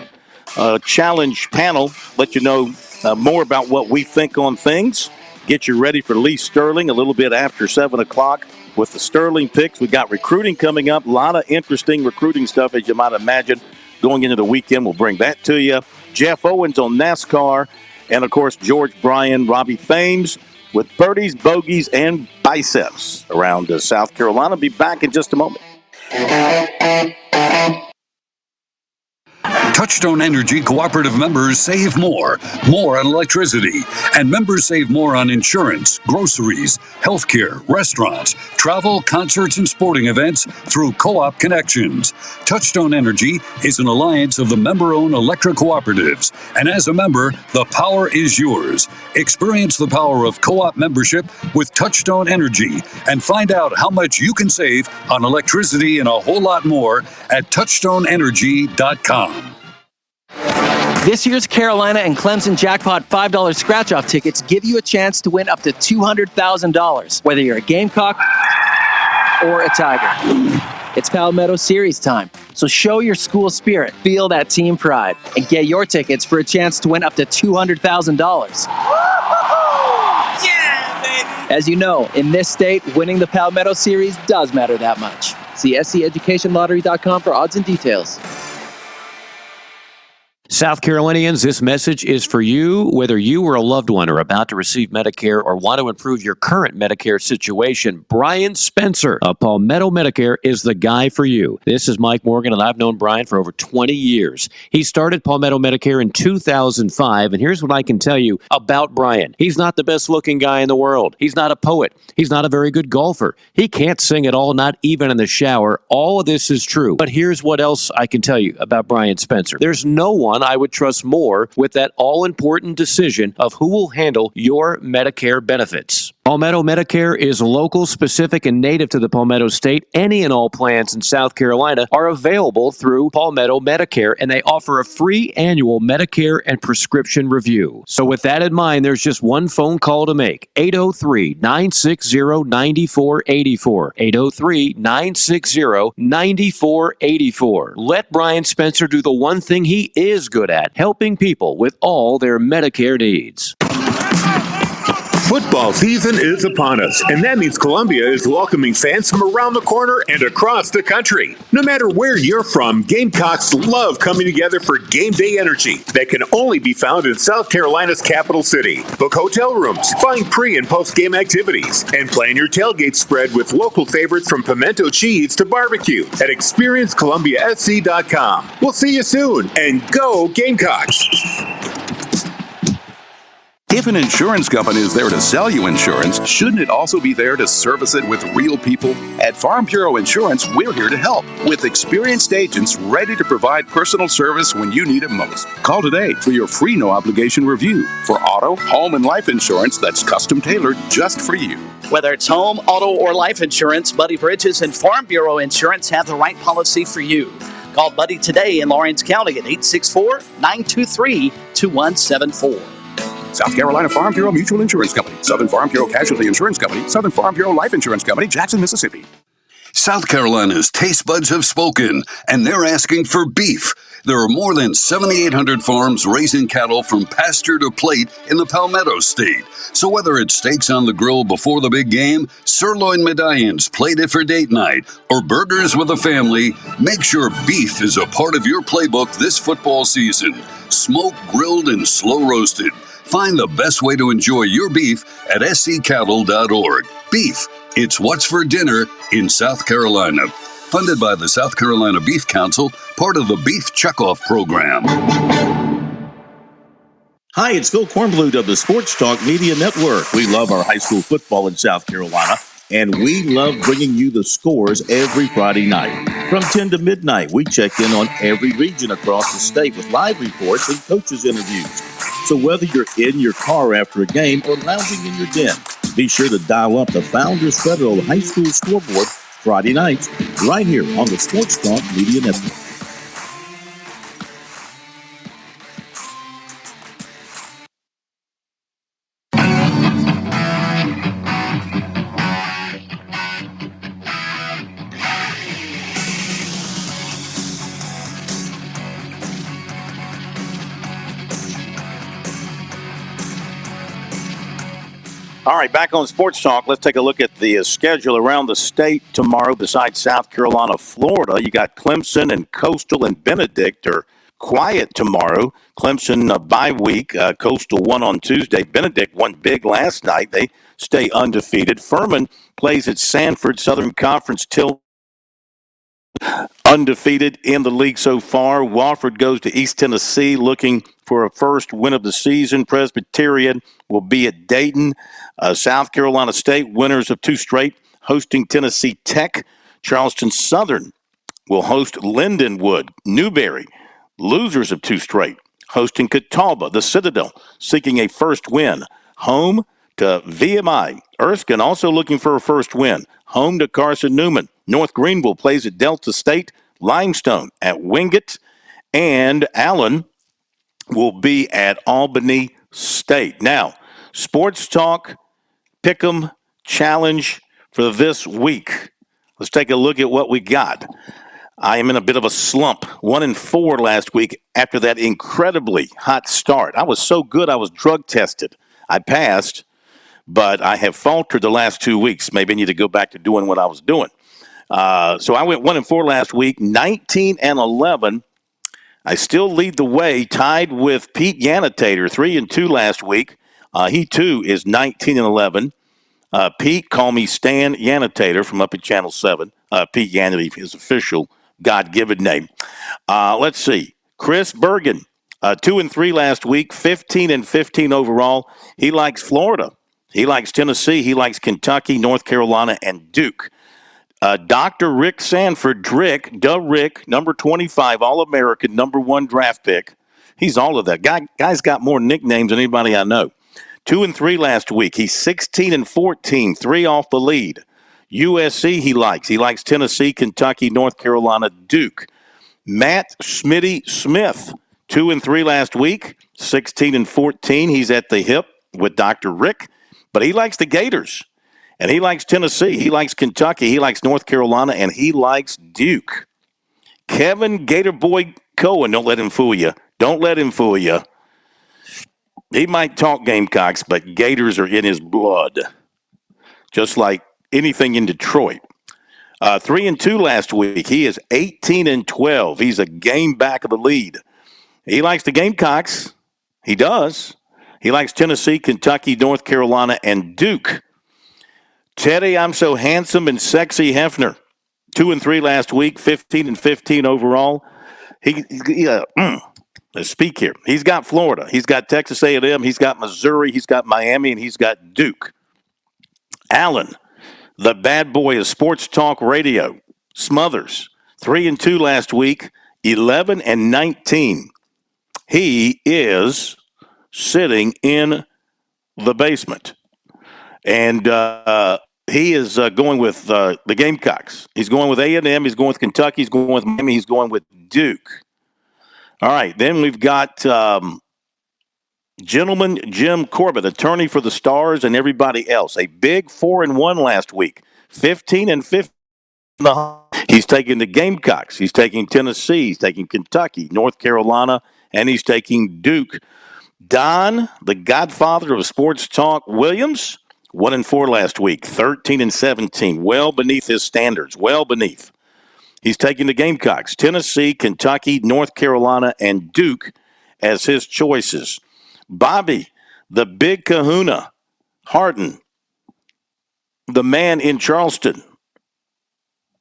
Challenge panel, let you know more about what we think on things. Get you ready for Lee Sterling a little bit after 7 o'clock with the Sterling picks. We got recruiting coming up, a lot of interesting recruiting stuff, as you might imagine, going into the weekend. We'll bring that to you. Jeff Owens on NASCAR, and, of course, George Bryan, Robbie Thames with birdies, bogeys, and biceps around South Carolina. Be back in just a moment.
Touchstone Energy Cooperative members save more on electricity, and members save more on insurance, groceries, healthcare, restaurants, travel, concerts, and sporting events through Co-op Connections. Touchstone Energy is an alliance of the member-owned electric cooperatives, and as a member, the power is yours. Experience the power of Co-op membership with Touchstone Energy and find out how much you can save on electricity and a whole lot more at touchstoneenergy.com.
This year's Carolina and Clemson Jackpot $5 scratch-off tickets give you a chance to win up to $200,000, whether you're a Gamecock or a Tiger. It's Palmetto Series time, so show your school spirit, feel that team pride, and get your tickets for a chance to win up to $200,000. Yeah, baby! As you know, in this state, winning the Palmetto Series does matter that much. See SCEducationLottery.com for odds and details.
South Carolinians, this message is for you, whether you or a loved one are about to receive Medicare or want to improve your current Medicare situation. Brian Spencer of Palmetto Medicare is the guy for you. This is Mike Morgan, and I've known Brian for over 20 years. He started Palmetto Medicare in 2005, and here's what I can tell you about Brian. He's not the best-looking guy in the world. He's not a poet. He's not a very good golfer. He can't sing at all, not even in the shower. All of this is true. But here's what else I can tell you about Brian Spencer. There's no one I would trust more with that all-important decision of who will handle your Medicare benefits. Palmetto Medicare is local, specific, and native to the Palmetto State. Any and all plans in South Carolina are available through Palmetto Medicare, and they offer a free annual Medicare and prescription review. So with that in mind, there's just one phone call to make, 803-960-9484, 803-960-9484. Let Brian Spencer do the one thing he is good at, helping people with all their Medicare needs.
Football season is upon us, and that means Columbia is welcoming fans from around the corner and across the country. No matter where you're from, Gamecocks love coming together for game day energy that can only be found in South Carolina's capital city. Book hotel rooms, find pre- and post-game activities, and plan your tailgate spread with local favorites from pimento cheese to barbecue at experiencecolumbiasc.com. We'll see you soon, and go Gamecocks!
If an insurance company is there to sell you insurance, shouldn't it also be there to service it with real people? At Farm Bureau Insurance, we're here to help with experienced agents ready to provide personal service when you need it most. Call today for your free no-obligation review for auto, home, and life insurance that's custom-tailored just for you.
Whether it's home, auto, or life insurance, Buddy Bridges and Farm Bureau Insurance have the right policy for you. Call Buddy today in Lawrence County at 864-923-2174.
South Carolina Farm Bureau Mutual Insurance Company, Southern Farm Bureau Casualty Insurance Company, Southern Farm Bureau Life Insurance Company, Jackson, Mississippi.
South Carolina's taste buds have spoken, and they're asking for beef. There are more than 7,800 farms raising cattle from pasture to plate in the Palmetto State. So whether it's steaks on the grill before the big game, sirloin medallions plated for date night, or burgers with a family, make sure beef is a part of your playbook this football season. Smoked, grilled, and slow roasted. Find the best way to enjoy your beef at sccattle.org. Beef, it's what's for dinner in South Carolina. Funded by the South Carolina Beef Council, part of the Beef Checkoff Program.
Hi, it's Phil Kornblut of the Sports Talk Media Network. We love our high school football in South Carolina, and we love bringing you the scores every Friday night. From 10 to midnight, we check in on every region across the state with live reports and coaches' interviews. So whether you're in your car after a game or lounging in your den, be sure to dial up the Founders Federal High School scoreboard Friday nights right here on the Sports Talk Media Network. All right, back on Sports Talk, let's take a look at the schedule around the state tomorrow. Besides South Carolina, Florida, you got Clemson and Coastal and Benedict are quiet tomorrow. Clemson a bye week. Coastal won on Tuesday. Benedict won big last night. They stay undefeated. Furman plays at Sanford. Southern Conference tilt undefeated in the league so far. Wofford goes to East Tennessee looking for a first win of the season. Presbyterian will be at Dayton. South Carolina State, winners of two straight, hosting Tennessee Tech. Charleston Southern will host Lindenwood. Newberry, losers of two straight, hosting Catawba. The Citadel seeking a first win. Home to VMI. Erskine also looking for a first win. Home to Carson Newman. North Greenville plays at Delta State. Limestone at Wingate. And Allen will be at Albany State. Now, Sports Talk Pick'em Challenge for this week. Let's take a look at what we got. I am in a bit of a slump. 1-4 last week after that incredibly hot start. I was so good I was drug tested. I passed, but I have faltered the last 2 weeks. Maybe I need to go back to doing what I was doing. So I went 1-4 last week, 19-11. I still lead the way, tied with Pete Yanitator, 3-2 last week. He too is 19-11. Pete, call me Stan Yanitator from up at Channel 7. Pete Yanity, his official God-given name. Let's see. Chris Bergen, 2-3 last week, 15-15 overall. He likes Florida. He likes Tennessee. He likes Kentucky, North Carolina, and Duke. Dr. Rick Sanford, Rick, number 25, All-American, number 1 draft pick. He's all of that. Guy's got more nicknames than anybody I know. 2-3 last week. He's 16-14, 3 off the lead. USC he likes. He likes Tennessee, Kentucky, North Carolina, Duke. Matt Smitty Smith, 2-3 last week, 16-14. He's at the hip with Dr. Rick, but he likes the Gators, and he likes Tennessee. He likes Kentucky. He likes North Carolina, and he likes Duke. Kevin Gatorboy Cohen, don't let him fool you. Don't let him fool you. He might talk Gamecocks, but Gators are in his blood, just like anything in Detroit. 3-2 last week. He is 18-12. He's a game back of the lead. He likes the Gamecocks. He does. He likes Tennessee, Kentucky, North Carolina, and Duke. Teddy, I'm so handsome and sexy Hefner. 2-3 last week, 15-15 overall. Let's speak here. He's got Florida. He's got Texas A&M. He's got Missouri. He's got Miami, and he's got Duke. Allen, the bad boy of Sports Talk Radio, Smothers, 3-2 last week, 11-19. He is sitting in the basement, and he is going with the Gamecocks. He's going with A&M. He's going with Kentucky. He's going with Miami. He's going with Duke. All right, then we've got Gentleman Jim Corbett, attorney for the Stars and everybody else. A big 4-1 last week, 15-15. He's taking the Gamecocks. He's taking Tennessee. He's taking Kentucky, North Carolina, and he's taking Duke. Don, the godfather of Sports Talk Williams, 1-4 last week, 13-17. Well beneath his standards. Well beneath. He's taking the Gamecocks, Tennessee, Kentucky, North Carolina, and Duke as his choices. Bobby, the big kahuna, Harden, the man in Charleston.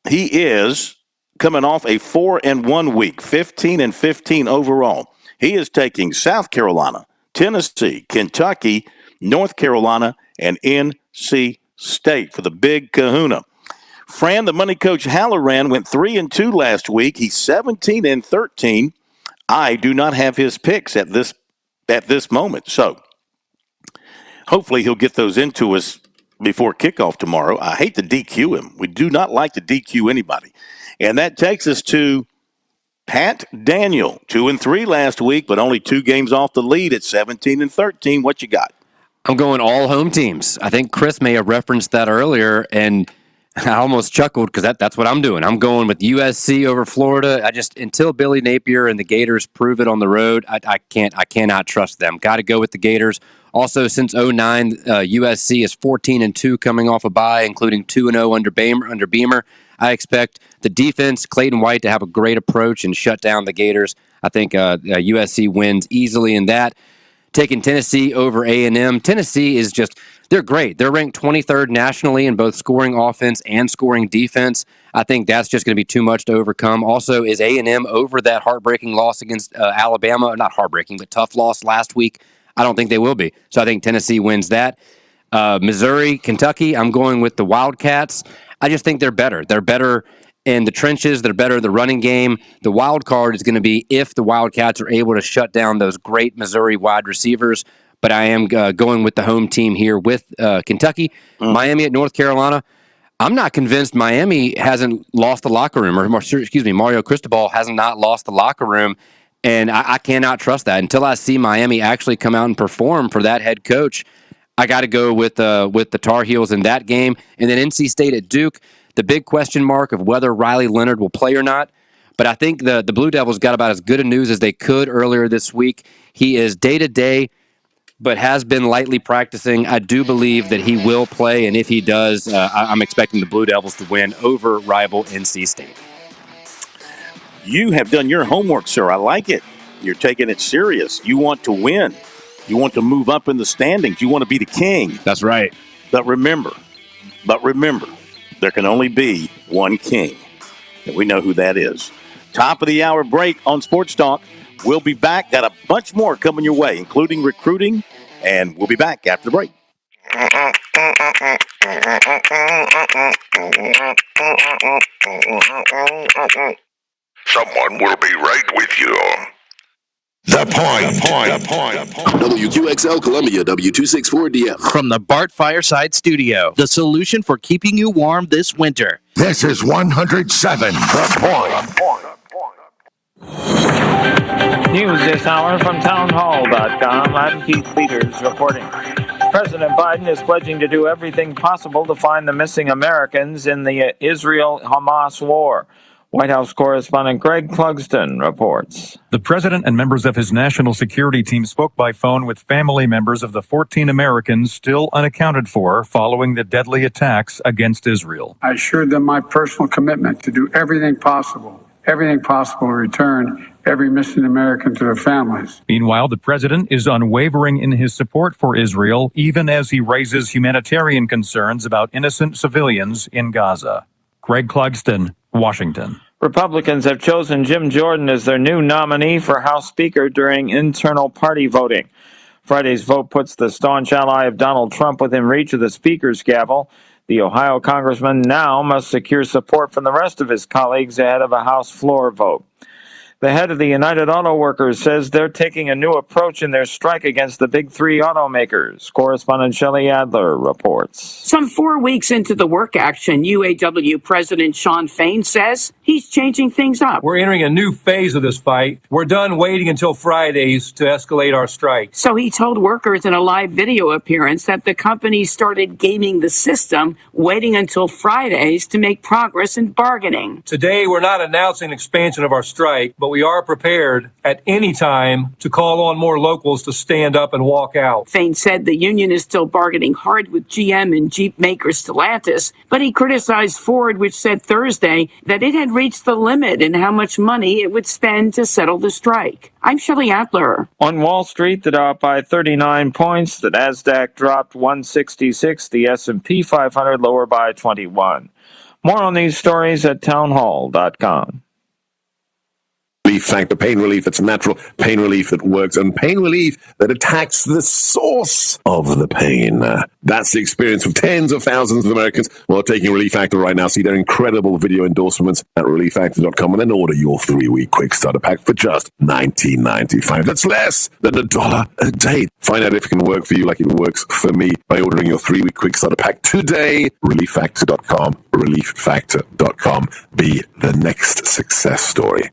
He is coming off a 4-1 week, 15-15 overall. He is taking South Carolina, Tennessee, Kentucky, North Carolina, and NC State for the big kahuna. Fran, the money coach Halloran, went 3-2 last week. He's 17-13. I do not have his picks at this moment. So hopefully he'll get those into us before kickoff tomorrow. I hate to DQ him. We do not like to DQ anybody. And that takes us to Pat Daniel, 2-3 last week, but only 2 games off the lead at 17-13. What you got?
I'm going all home teams. I think Chris may have referenced that earlier, and I almost chuckled because that's what I'm doing. I'm going with USC over Florida. Until Billy Napier and the Gators prove it on the road, I cannot trust them. Got to go with the Gators. Also, since 2009, USC is 14-2 coming off a bye, including 2-0 under Beamer. I expect the defense, Clayton White, to have a great approach and shut down the Gators. I think USC wins easily in that. Taking Tennessee over A&M. Tennessee is they're great. They're ranked 23rd nationally in both scoring offense and scoring defense. I think that's just going to be too much to overcome. Also, is A&M over that heartbreaking loss against Alabama? Not heartbreaking, but tough loss last week. I don't think they will be. So I think Tennessee wins that. Missouri, Kentucky, I'm going with the Wildcats. I just think they're better. They're better in the trenches. They're better in the running game. The wild card is going to be if the Wildcats are able to shut down those great Missouri wide receivers. But I am going with the home team here with Kentucky. Miami at North Carolina. I'm not convinced Miami hasn't lost the locker room, or Mario Cristobal has not lost the locker room. And I cannot trust that until I see Miami actually come out and perform for that head coach. I got to go with the Tar Heels in that game. And then NC State at Duke, the big question mark of whether Riley Leonard will play or not. But I think the Blue Devils got about as good a news as they could earlier this week. He is day-to-day, but has been lightly practicing. I do believe that he will play, and if he does, I'm expecting the Blue Devils to win over rival NC State.
You have done your homework, sir. I like it. You're taking it serious. You want to win. You want to move up in the standings. You want to be the king.
That's right.
But remember, there can only be one king, and we know who that is. Top of the hour break on Sports Talk. We'll be back. Got a bunch more coming your way, including recruiting, and we'll be back after the break.
Someone will be right with you.
The Point. WQXL Columbia, W264DF.
From the Bart Fireside Studio, the solution for keeping you warm this winter.
This is 107. The Point.
News this hour from townhall.com. I'm Keith Peters reporting. President Biden is pledging to do everything possible to find the missing Americans in the Israel-Hamas war. White House correspondent Greg Clugston reports.
The president and members of his national security team spoke by phone with family members of the 14 Americans still unaccounted for following the deadly attacks against Israel.
I assured them my personal commitment to do everything possible to return every missing American to their families.
Meanwhile, the president is unwavering in his support for Israel, even as he raises humanitarian concerns about innocent civilians in Gaza. Greg Clugston, Washington.
Republicans have chosen Jim Jordan as their new nominee for House Speaker during internal party voting. Friday's vote puts the staunch ally of Donald Trump within reach of the Speaker's gavel. The Ohio congressman now must secure support from the rest of his colleagues ahead of a House floor vote. The head of the United Auto Workers says they're taking a new approach in their strike against the big three automakers. Correspondent Shelley Adler reports.
Some 4 weeks into the work action, UAW President Shawn Fain says he's changing things up.
We're entering a new phase of this fight. We're done waiting until Fridays to escalate our strike.
So he told workers in a live video appearance that the company started gaming the system, waiting until Fridays to make progress in bargaining.
Today, we're not announcing expansion of our strike, but we are prepared at any time to call on more locals to stand up and walk out.
Fain said the union is still bargaining hard with GM and Jeep maker Stellantis, but he criticized Ford, which said Thursday that it had reached the limit in how much money it would spend to settle the strike. I'm Shelley Adler.
On Wall Street, the Dow up by 39 points, the Nasdaq dropped 166, the S&P 500 lower by 21. More on these stories at townhall.com.
Relief Factor, pain relief that's natural, pain relief that works, and pain relief that attacks the source of the pain. That's the experience of tens of thousands of Americans who are taking Relief Factor right now. See their incredible video endorsements at relieffactor.com and then order your 3-week quick starter pack for just $19.95. That's less than $1 a day. Find out if it can work for you like it works for me by ordering your 3-week quick starter pack today. Relieffactor.com, relieffactor.com. Be the next success story.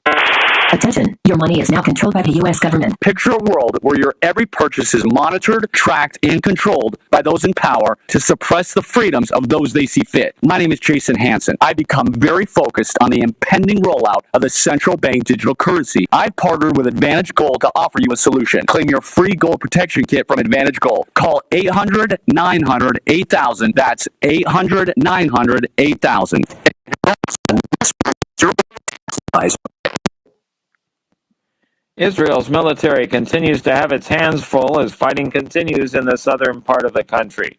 Attention, your money is now controlled by the U.S. government.
Picture a world where your every purchase is monitored, tracked, and controlled by those in power to suppress the freedoms of those they see fit. My name is Jason Hansen. I become very focused on the impending rollout of the central bank digital currency. I partnered with Advantage Gold to offer you a solution. Claim your free gold protection kit from Advantage Gold. Call 800-900-8000. That's 800-900-8000.
Israel's military continues to have its hands full as fighting continues in the southern part of the country.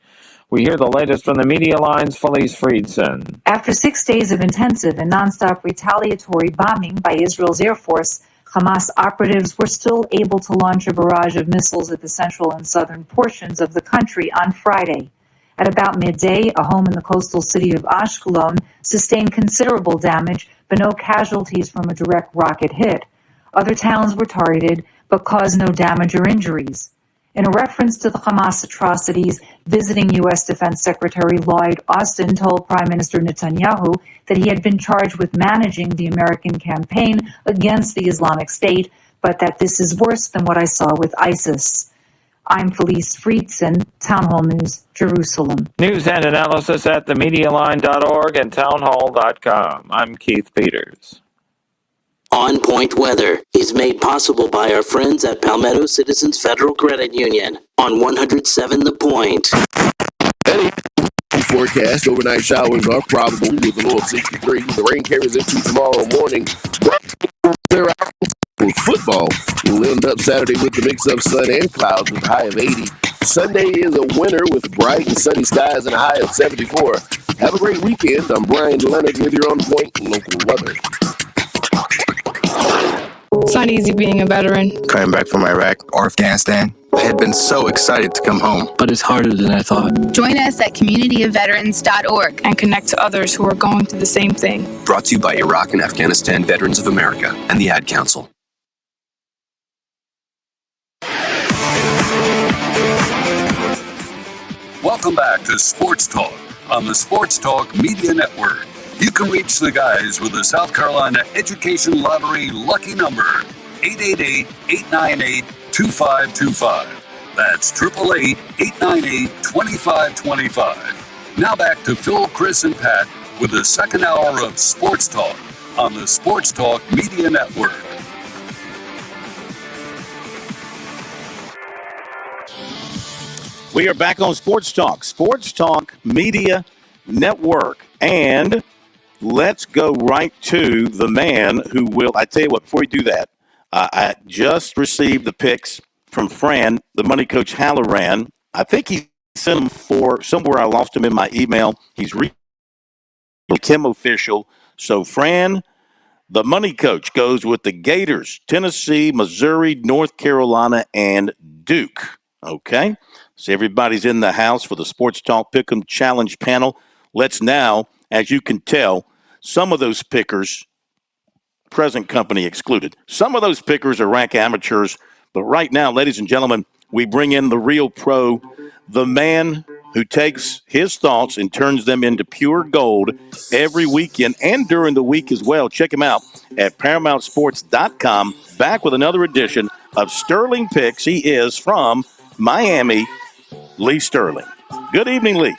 We hear the latest from the Media Line's Felice Friedson.
After 6 days of intensive and nonstop retaliatory bombing by Israel's Air Force, Hamas operatives were still able to launch a barrage of missiles at the central and southern portions of the country on Friday. At about midday, a home in the coastal city of Ashkelon sustained considerable damage, but no casualties from a direct rocket hit. Other towns were targeted, but caused no damage or injuries. In a reference to the Hamas atrocities, visiting U.S. Defense Secretary Lloyd Austin told Prime Minister Netanyahu that he had been charged with managing the American campaign against the Islamic State, but that this is worse than what I saw with ISIS. I'm Felice Friedson, Town Hall News, Jerusalem.
News and analysis at themedialine.org and townhall.com. I'm Keith Peters.
On Point Weather is made possible by our friends at Palmetto Citizens Federal Credit Union on 107 The Point.
Forecast, overnight showers are probable with a low of 63. The rain carries into tomorrow morning. Clear out for football. We'll end up Saturday with the mix of sun and clouds with a high of 80. Sunday is a winter with bright and sunny skies and a high of 74. Have a great weekend. I'm Brian Leonard with your On Point local weather.
It's not easy being a veteran.
Coming back from Iraq or Afghanistan, I had been so excited to come home.
But it's harder than I thought.
Join us at communityofveterans.org
and connect to others who are going through the same thing.
Brought to you by Iraq and Afghanistan Veterans of America and the Ad Council.
Welcome back to Sports Talk on the Sports Talk Media Network. You can reach the guys with the South Carolina Education Lottery lucky number, 888-898-2525. That's 888-898-2525. Now back to Phil, Chris, and Pat with the second hour of Sports Talk on the Sports Talk Media Network.
We are back on Sports Talk Media Network. And let's go right to the man who will, I tell you what, before we do that, I just received the picks from Fran, the money coach Halloran. I think he sent them for somewhere. I lost him in my email. He's Tim official. So Fran, the money coach, goes with the Gators, Tennessee, Missouri, North Carolina, and Duke. Okay? So everybody's in the house for the Sports Talk Pick'em Challenge panel. Let's now, as you can tell, some of those pickers, present company excluded, some of those pickers are rank amateurs. But right now, ladies and gentlemen, we bring in the real pro, the man who takes his thoughts and turns them into pure gold every weekend and during the week as well. Check him out at ParamountSports.com. Back with another edition of Sterling Picks. He is from Miami, Lee Sterling. Good evening, Lee.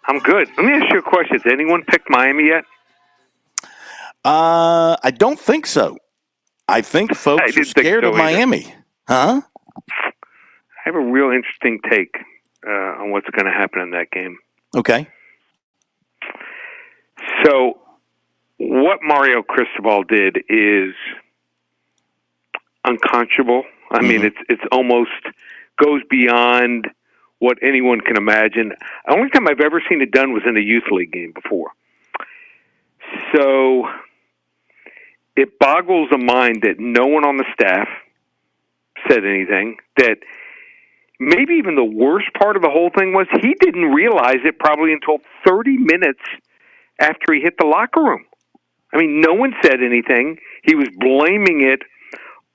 I'm good. Let me ask you a question. Has anyone picked Miami yet?
I don't think so. I think folks are scared of Miami. Huh?
I have a real interesting take on what's going to happen in that game.
Okay.
So, what Mario Cristobal did is unconscionable. I mean, it's almost goes beyond what anyone can imagine. The only time I've ever seen it done was in a youth league game before. So, it boggles the mind that no one on the staff said anything, that maybe even the worst part of the whole thing was he didn't realize it probably until 30 minutes after he hit the locker room. I mean, no one said anything. He was blaming it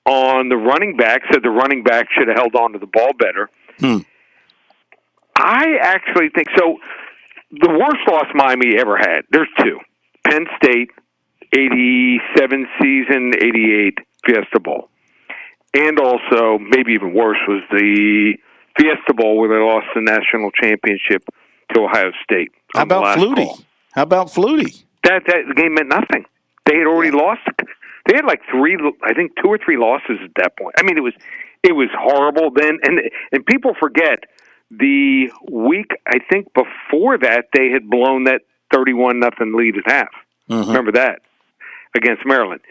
on the running back, said the running back should have held on to the ball better. I actually think, so the worst loss Miami ever had, there's two. Penn State, 87 season, 88 Fiesta Bowl. And also, maybe even worse, was the Fiesta Bowl where they lost the national championship to Ohio State.
How about Flutie? How about Flutie?
That game meant nothing. They had already lost. They had like two or three losses at that point. I mean, it was horrible then. And people forget the week, I think before that, they had blown that 31-0 lead at half. Remember that? Against Maryland.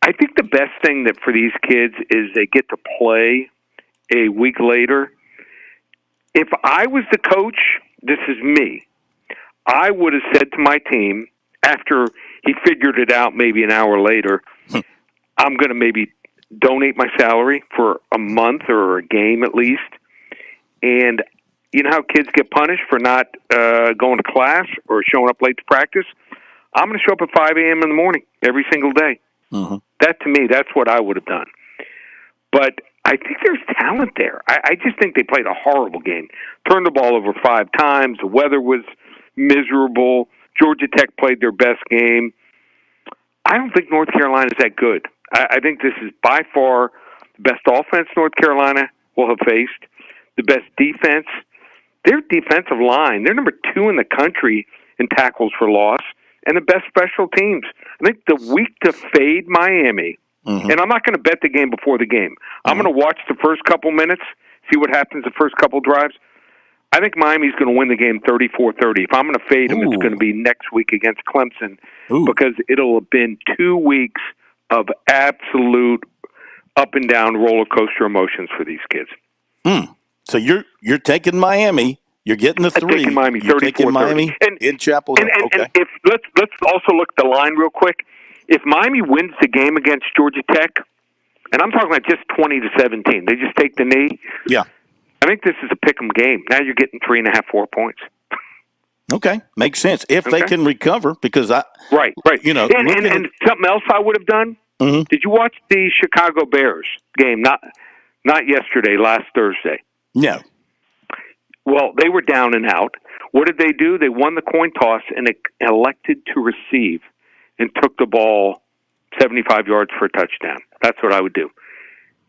I think the best thing that for these kids is they get to play a week later. If I was the coach, this is me, I would have said to my team, after he figured it out maybe an hour later, I'm going to maybe donate my salary for a month or a game at least. And you know how kids get punished for not going to class or showing up late to practice? I'm going to show up at 5 a.m. in the morning every single day. That, to me, that's what I would have done. But I think there's talent there. I just think they played a horrible game. Turned the ball over 5 times. The weather was miserable. Georgia Tech played their best game. I don't think North Carolina is that good. I think this is by far the best offense North Carolina will have faced, the best defense. Their defensive line, they're number 2 in the country in tackles for loss, and the best special teams. I think the week to fade Miami, and I'm not going to bet the game before the game. I'm going to watch the first couple minutes, see what happens the first couple drives. I think Miami's going to win the game 34-30. If I'm going to fade them, it's going to be next week against Clemson because it'll have been 2 weeks of absolute up and down roller coaster emotions for these kids.
So you're taking Miami. You're getting the 3.
I'm taking Miami 34-30.
Miami in Chapel Hill.
And if let's also look at the line real quick. If Miami wins the game against Georgia Tech, and I'm talking about just 20-17, they just take the knee.
Yeah.
I think this is a pick'em game. Now you're getting 3.5, 4 points.
Okay, makes sense if they can recover. Because
right.
You know,
and something else I would have done. Did you watch the Chicago Bears game? Not yesterday, last Thursday.
No.
Well, they were down and out. What did they do? They won the coin toss and elected to receive and took the ball 75 yards for a touchdown. That's what I would do.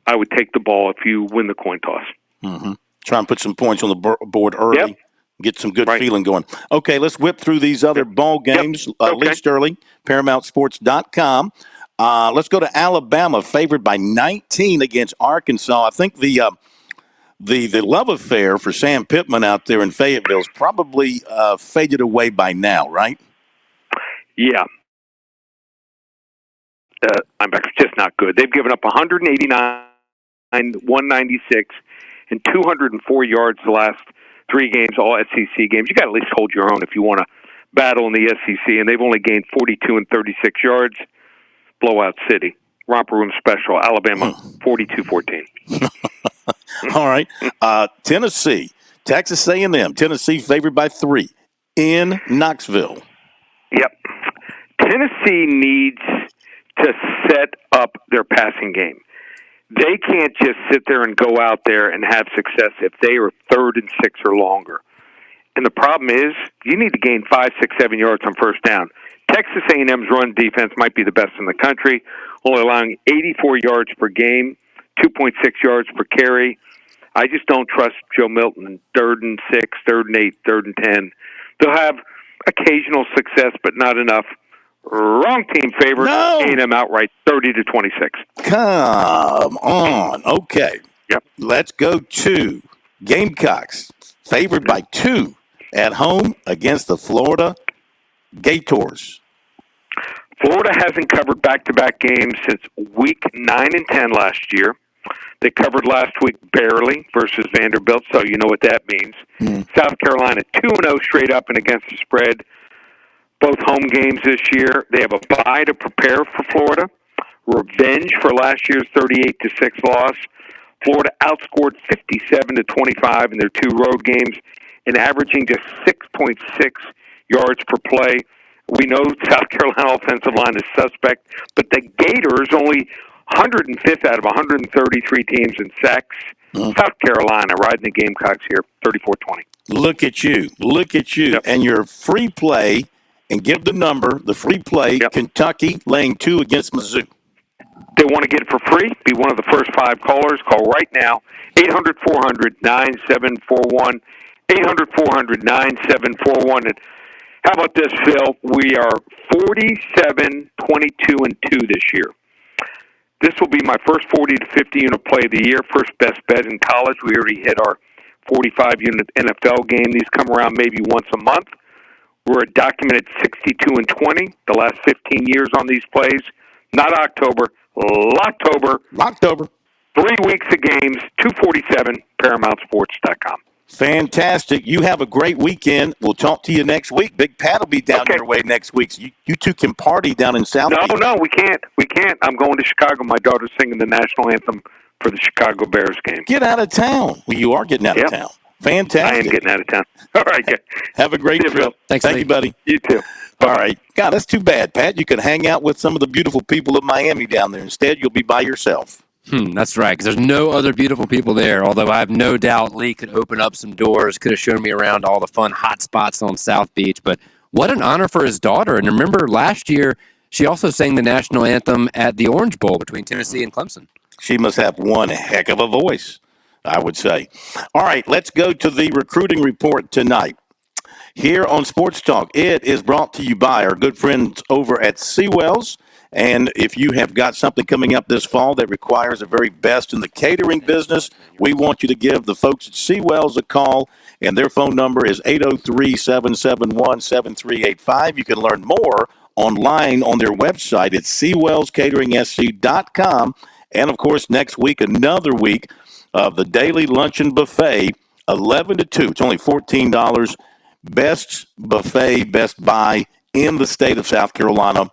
I would take the ball if you win the coin toss.
Mm-hmm. Try and put some points on the board early.
Yep.
Get some good feeling going. Okay, let's whip through these other ball games. Lee Sterling, ParamountSports.com. Let's go to Alabama, favored by 19 against Arkansas. I think the love affair for Sam Pittman out there in Fayetteville is probably faded away by now, right?
Yeah. Linebackers just not good. They've given up 189, 196, and 204 yards the last 3 games, all SEC games. You got to at least hold your own if you want to battle in the SEC, and they've only gained 42 and 36 yards. Blowout city. Romper room special. Alabama, 42-14.
All right. Tennessee, Texas A&M. Tennessee favored by 3 in Knoxville.
Yep. Tennessee needs to set up their passing game. They can't just sit there and go out there and have success if they are 3rd and 6 or longer. And the problem is you need to gain 5, 6, 7 yards on first down. Texas A&M's run defense might be the best in the country, only allowing 84 yards per game, 2.6 yards per carry. I just don't trust Joe Milton. 3rd and 6, 3rd and 8, 3rd and 10. They'll have occasional success, but not enough. Wrong team favored.
No.
A&M outright, 30-26.
Come on. Okay.
Yep.
Let's go to Gamecocks, favored by 2 at home against the Florida Gators.
Florida hasn't covered back-to-back games since week 9 and 10 last year. They covered last week barely versus Vanderbilt, so you know what that means. South Carolina 2-0 straight up and against the spread. Both home games this year. They have a bye to prepare for Florida. Revenge for last year's 38-6 loss. Florida outscored 57-25 in their 2 road games and averaging just 6.6 yards per play. We know South Carolina offensive line is suspect, but the Gators only 105th out of 133 teams in sacks. South Carolina riding the Gamecocks here, 34-20.
Look at you. Look at you. Yep. And your free play, and give the number, the free play, Kentucky laying 2 against Mizzou.
They want to get it for free. Be one of the first 5 callers. Call right now, 800-400-9741, 800-400-9741. And how about this, Phil? We are 47-22-2 this year. This will be my first 40 to 50 unit play of the year, first best bet in college. We already hit our 45 unit NFL game. These come around maybe once a month. We're a documented 62-20 the last 15 years on these plays. Not October, Locktober. 3 weeks of games, 247, ParamountSports.com.
Fantastic. You have a great weekend. We'll talk to you next week. Big Pat will be down your way next week. So you two can party down in South Beach.
No, we can't. We can't. I'm going to Chicago. My daughter's singing the national anthem for the Chicago Bears game.
Get out of town. Well, you are getting out of town. Fantastic.
I am getting out of town. All right, guys.
Have a great trip.
Thanks,
Thank you, buddy.
You too.
All right. God, that's too bad, Pat. You could hang out with some of the beautiful people of Miami down there. Instead, you'll be by yourself.
That's right, because there's no other beautiful people there, although I have no doubt Lee could open up some doors, could have shown me around all the fun hot spots on South Beach. But what an honor for his daughter. And remember, last year, she also sang the national anthem at the Orange Bowl between Tennessee and Clemson.
She must have one heck of a voice, I would say. All right, let's go to the recruiting report tonight. Here on Sports Talk, it is brought to you by our good friends over at Seawells. And if you have got something coming up this fall that requires the very best in the catering business, we want you to give the folks at Seawells a call, and their phone number is 803-771-7385. You can learn more online on their website at SeawellsCateringSC.com. And, of course, next week, another week of the Daily Luncheon Buffet, 11 to 2. It's only $14. Best buffet, best buy in the state of South Carolina.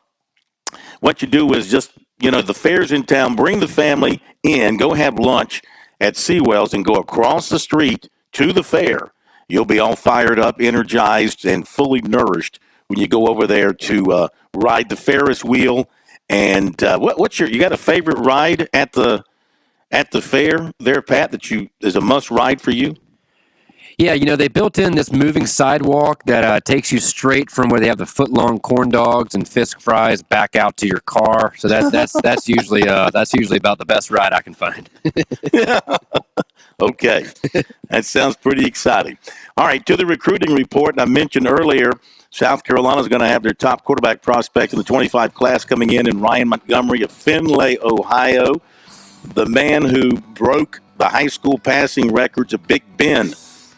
What you do is just, the fair's in town, bring the family in, go have lunch at Seawells and go across the street to the fair. You'll be all fired up, energized, and fully nourished when you go over there to ride the Ferris wheel. And you got a favorite ride at the fair there, Pat, that is a must ride for you?
Yeah, they built in this moving sidewalk that takes you straight from where they have the foot-long corn dogs and Fisk fries back out to your car. So that's usually about the best ride I can find.
Okay, that sounds pretty exciting. All right, to the recruiting report, and I mentioned earlier, South Carolina is going to have their top quarterback prospect in the 25 class coming in Ryan Montgomery of Findlay, Ohio, the man who broke the high school passing records of Big Ben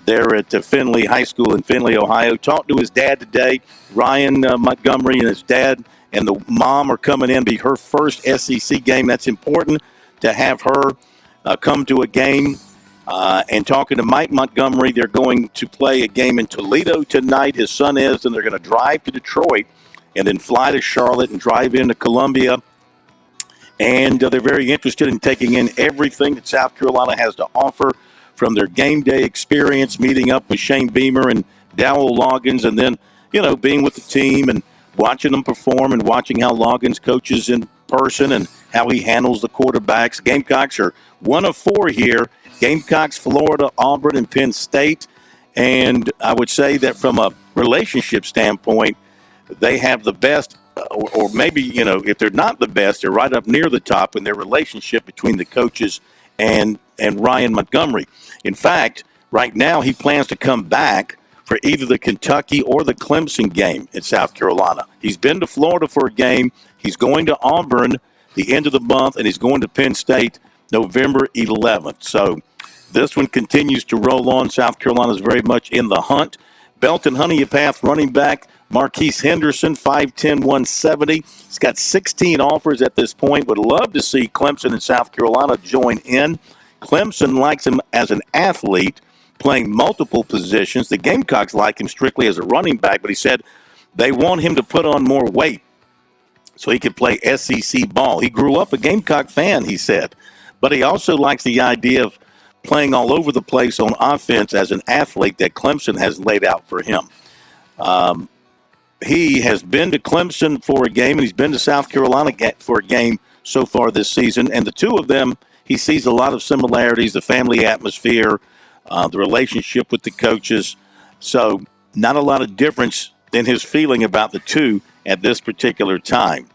there at Findlay High School in Findlay, Ohio. Talked to his dad today. Ryan Montgomery and his dad and the mom are coming in to be her first SEC game. That's important to have her come to a game. And talking to Mike Montgomery, they're going to play a game in Toledo tonight. His son is, and they're going to drive to Detroit and then fly to Charlotte and drive into Columbia. And they're very interested in taking in everything that South Carolina has to offer, from their game day experience, meeting up with Shane Beamer and Dowell Loggins, and then, being with the team and watching them perform and watching how Loggins coaches in person and how he handles the quarterbacks. Gamecocks are 1 of 4 here. Gamecocks, Florida, Auburn, and Penn State. And I would say that from a relationship standpoint, they have the best, or maybe, if they're not the best, they're right up near the top in their relationship between the coaches and Ryan Montgomery. In fact, right now he plans to come back for either the Kentucky or the Clemson game in South Carolina. He's been to Florida for a game. He's going to Auburn the end of the month, and he's going to Penn State November 11th. So this one continues to roll on. South Carolina's very much in the hunt. Belton Honeypath running back Marquise Henderson, 5'10", 170. He's got 16 offers at this point. Would love to see Clemson and South Carolina join in. Clemson likes him as an athlete, playing multiple positions. The Gamecocks like him strictly as a running back, but he said they want him to put on more weight so he could play SEC ball. He grew up a Gamecock fan, he said, but he also likes the idea of playing all over the place on offense as an athlete that Clemson has laid out for him. He has been to Clemson for a game, and he's been to South Carolina for a game so far this season. And the two of them, he sees a lot of similarities, the family atmosphere, the relationship with the coaches. So not a lot of difference in his feeling about the two at this particular time.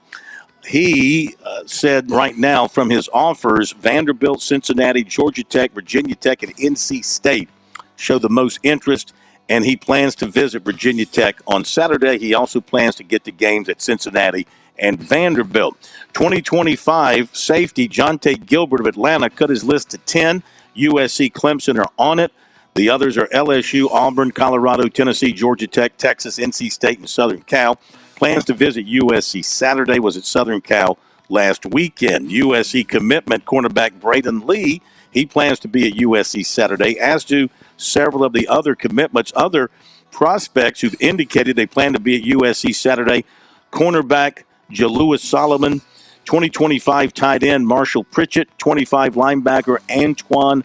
He said right now from his offers, Vanderbilt, Cincinnati, Georgia Tech, Virginia Tech, and NC State show the most interest, and he plans to visit Virginia Tech on Saturday. He also plans to get to games at Cincinnati and Vanderbilt. 2025 safety Jonte Gilbert of Atlanta cut his list to 10. USC, Clemson are on it. The others are LSU, Auburn, Colorado, Tennessee, Georgia Tech, Texas, NC State, and Southern Cal. Plans to visit USC Saturday, was at Southern Cal last weekend. USC commitment cornerback Braden Lee, he plans to be at USC Saturday, as do several of the other commitments. Other prospects who've indicated they plan to be at USC Saturday: cornerback Jalewis Solomon, 2025 tight end Marshall Pritchett, 25 linebacker Antoine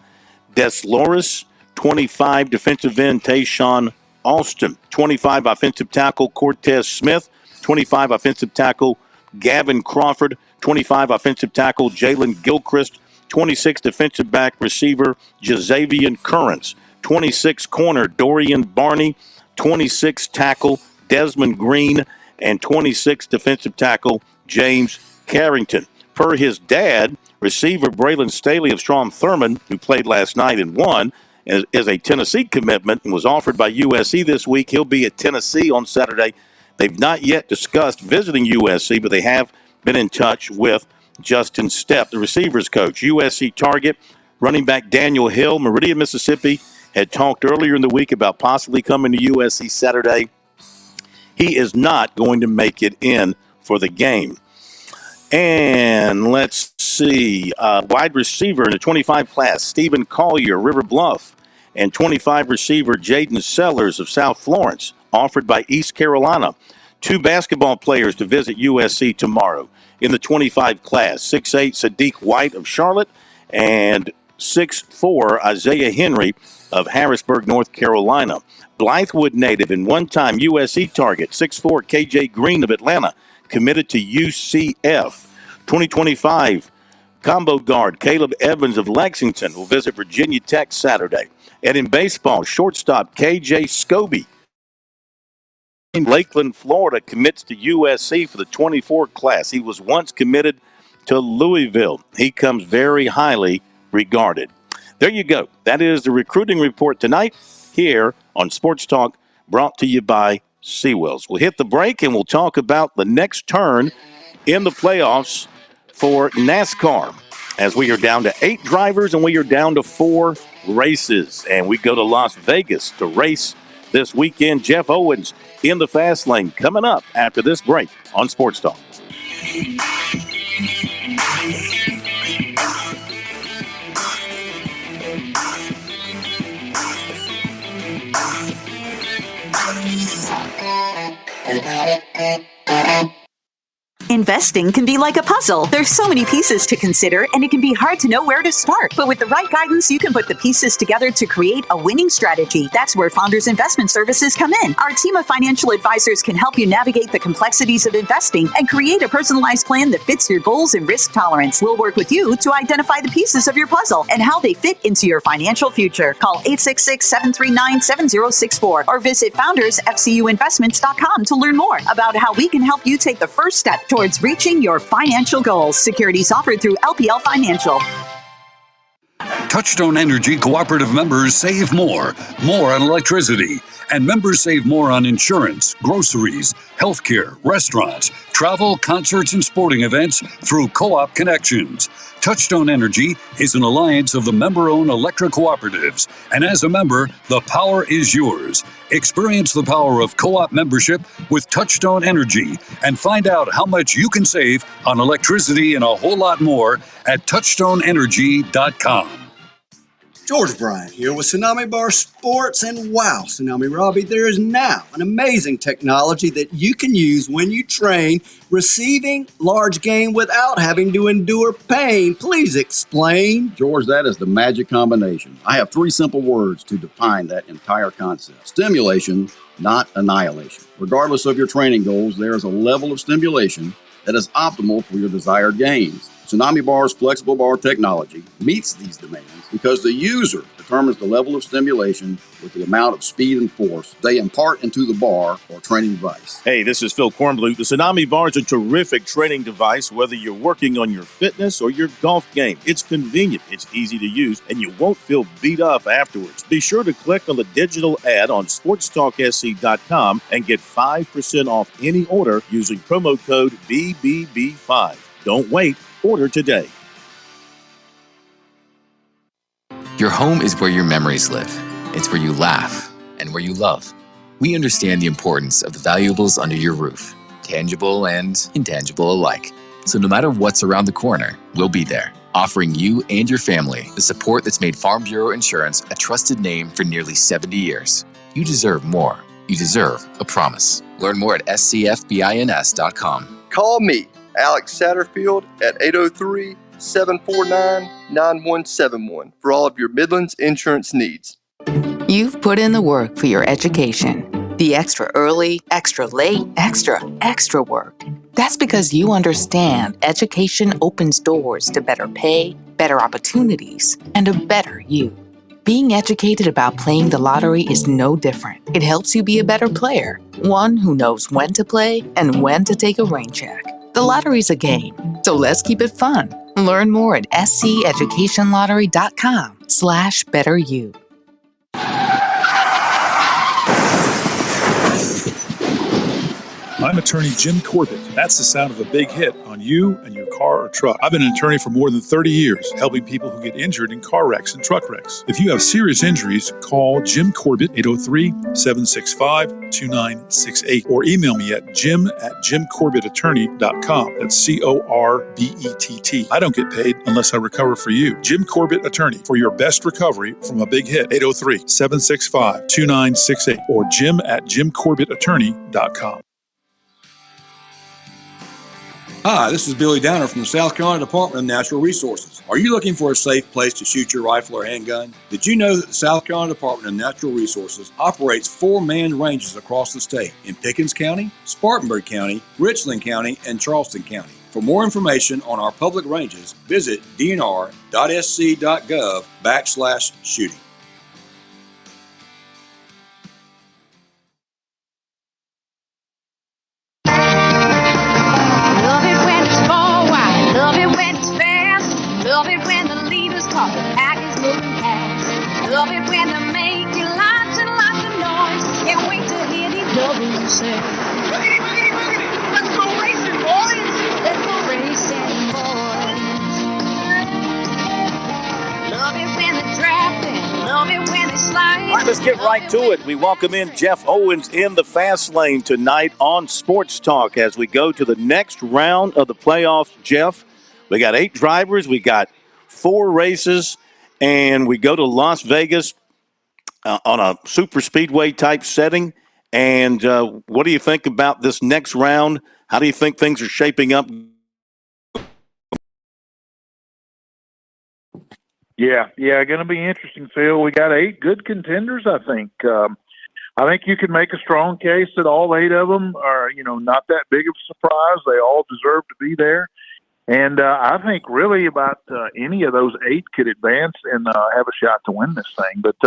Desloris, 25 defensive end Tayshawn Alston, 25 offensive tackle Cortez Smith, 25 offensive tackle Gavin Crawford, 25 offensive tackle Jalen Gilchrist, 26 defensive back receiver Jazavian Currents, 26 corner Dorian Barney, 26 tackle Desmond Green, and 26 defensive tackle James Carrington. Per his dad, receiver Braylon Staley of Strom Thurmond, who played last night and won, is a Tennessee commitment and was offered by USC this week. He'll be at Tennessee on Saturday. They've not yet discussed visiting USC, but they have been in touch with Justin Stepp, the receivers coach. USC target running back Daniel Hill, Meridian, Mississippi, had talked earlier in the week about possibly coming to USC Saturday. He is not going to make it in for the game. And let's see, wide receiver in the 25 class, Stephen Collier, River Bluff, and 25 receiver Jaden Sellers of South Florence, offered by East Carolina. 2 basketball players to visit USC tomorrow in the 25 class, 6'8" Sadiq White of Charlotte and 6'4" Isaiah Henry of Harrisburg, North Carolina. Blythewood native and one-time USC target, 6'4" KJ Green of Atlanta, committed to UCF. 2025 Combo guard Caleb Evans of Lexington will visit Virginia Tech Saturday. And in baseball, shortstop KJ Scobie in Lakeland, Florida, commits to USC for the 24 class. He was once committed to Louisville. He comes very highly regarded. There you go. That is the recruiting report tonight here on Sports Talk, brought to you by Seawells. We'll hit the break and we'll talk about the next turn in the playoffs for NASCAR, as we are down to 8 drivers and we are down to 4 races. And we go to Las Vegas to race this weekend. Jeff Owens in the fast lane coming up after this break on Sports Talk.
Investing can be like a puzzle. There's so many pieces to consider, and it can be hard to know where to start. But with the right guidance, you can put the pieces together to create a winning strategy. That's where Founders Investment Services come in. Our team of financial advisors can help you navigate the complexities of investing and create a personalized plan that fits your goals and risk tolerance. We'll work with you to identify the pieces of your puzzle and how they fit into your financial future. Call 866-739-7064 or visit foundersfcuinvestments.com to learn more about how we can help you take the first step towards reaching your financial goals. Securities offered through LPL Financial.
Touchstone Energy Cooperative members save more on electricity, and members save more on insurance, groceries, healthcare, restaurants, travel, concerts, and sporting events through Co-op Connections. Touchstone Energy is an alliance of the member-owned electric cooperatives, and as a member, the power is yours. Experience the power of co-op membership with Touchstone Energy and find out how much you can save on electricity and a whole lot more at touchstoneenergy.com.
George Bryant here with Tsunami Bar Sports, and wow, Tsunami Robbie, there is now an amazing technology that you can use when you train receiving large game without having to endure pain. Please explain.
George, that is the magic combination. I have 3 simple words to define that entire concept. Stimulation, not annihilation. Regardless of your training goals, there is a level of stimulation that is optimal for your desired gains. Tsunami Bar's flexible bar technology meets these demands because the user determines the level of stimulation with the amount of speed and force they impart into the bar or training device.
Hey, this is Phil Kornbluth. The Tsunami Bar is a terrific training device, whether you're working on your fitness or your golf game. It's convenient, it's easy to use, and you won't feel beat up afterwards. Be sure to click on the digital ad on SportsTalkSC.com and get 5% off any order using promo code BBB5. Don't wait. Order today.
Your home is where your memories live. It's where you laugh and where you love. We understand the importance of the valuables under your roof, tangible and intangible alike. So no matter what's around the corner, we'll be there, offering you and your family the support that's made Farm Bureau Insurance a trusted name for nearly 70 years. You deserve more. You deserve a promise. Learn more at scfbins.com.
Call me, Alex Satterfield, at 803-749-9171 for all of your Midlands insurance needs.
You've put in the work for your education. The extra early, extra late, extra work. That's because you understand education opens doors to better pay, better opportunities, and a better you. Being educated about playing the lottery is no different. It helps you be a better player, one who knows when to play and when to take a rain check. The lottery's a game, so let's keep it fun. Learn more at sceducationlottery.com/betteryou.
I'm attorney Jim Corbett. That's the sound of a big hit on you and your car or truck. I've been an attorney for more than 30 years, helping people who get injured in car wrecks and truck wrecks. If you have serious injuries, call Jim Corbett, 803-765-2968, or email me at jim@jimcorbettattorney.com. That's CORBETT. I don't get paid unless I recover for you. Jim Corbett Attorney, for your best recovery from a big hit, 803-765-2968, or jim@jimcorbettattorney.com.
Hi, this is Billy Downer from the South Carolina Department of Natural Resources. Are you looking for a safe place to shoot your rifle or handgun? Did you know that the South Carolina Department of Natural Resources operates 4 manned ranges across the state in Pickens County, Spartanburg County, Richland County, and Charleston County? For more information on our public ranges, visit dnr.sc.gov/shooting.
Love it when it's far wide, love it when it's fast, love it when the leaders talk, the pack is moving past. Love it when they make you lots and lots of noise. Can't wait to hear these doubles say, boogity, boogity, boogity, let's go racing, boys. Let's go racing, boys. Love it when they're drafting, love it when they slide.
All right, let's get right to it. We welcome in Jeff Owens in the fast lane tonight on Sports Talk as we go to the next round of the playoffs. Jeff, we got 8 drivers, we got 4 races, and we go to Las Vegas on a super speedway type setting. And what do you think about this next round? How do you think things are shaping up?
Yeah, going to be interesting, Phil. We got 8 good contenders, I think. I think you could make a strong case that all 8 of them are, not that big of a surprise. They all deserve to be there. And I think really about any of those 8 could advance and have a shot to win this thing. But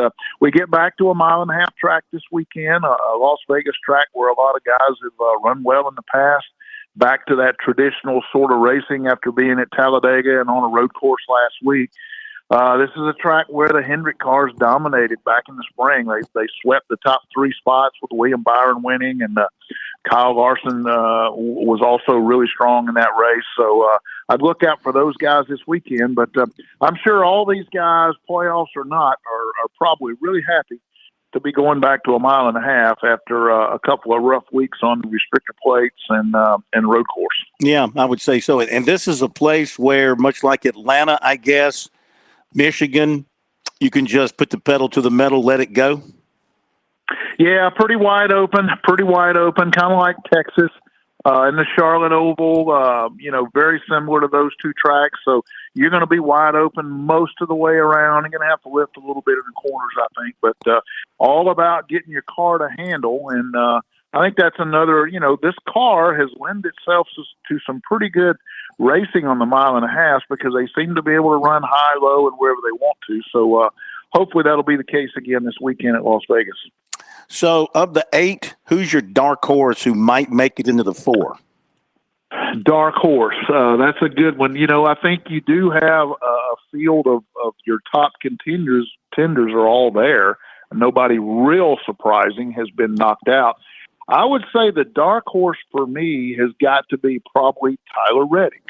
we get back to a 1.5-mile track this weekend, a Las Vegas track where a lot of guys have run well in the past. Back to that traditional sort of racing after being at Talladega and on a road course last week. This is a track where the Hendrick cars dominated back in the spring. They swept the top 3 spots with William Byron winning, and Kyle Larson was also really strong in that race. So I'd look out for those guys this weekend. But I'm sure all these guys, playoffs or not, are probably really happy to be going back to a 1.5 miles after a couple of rough weeks on the restrictor plates and road course.
Yeah, I would say so. And this is a place where, much like Atlanta, I guess, Michigan, you can just put the pedal to the metal, let it go?
Yeah, pretty wide open, kind of like Texas in the Charlotte Oval, very similar to those 2 tracks. So you're going to be wide open most of the way around. You're going to have to lift a little bit in the corners, I think, but all about getting your car to handle. And I think that's another, this car has lent itself to some pretty good racing on the 1.5 miles because they seem to be able to run high, low, and wherever they want to. So hopefully that'll be the case again this weekend at Las Vegas.
So of the 8, who's your dark horse who might make it into the 4?
Dark horse. That's a good one. I think you do have a field of your top contenders are all there. Nobody real surprising has been knocked out. I would say the dark horse for me has got to be probably Tyler Reddick.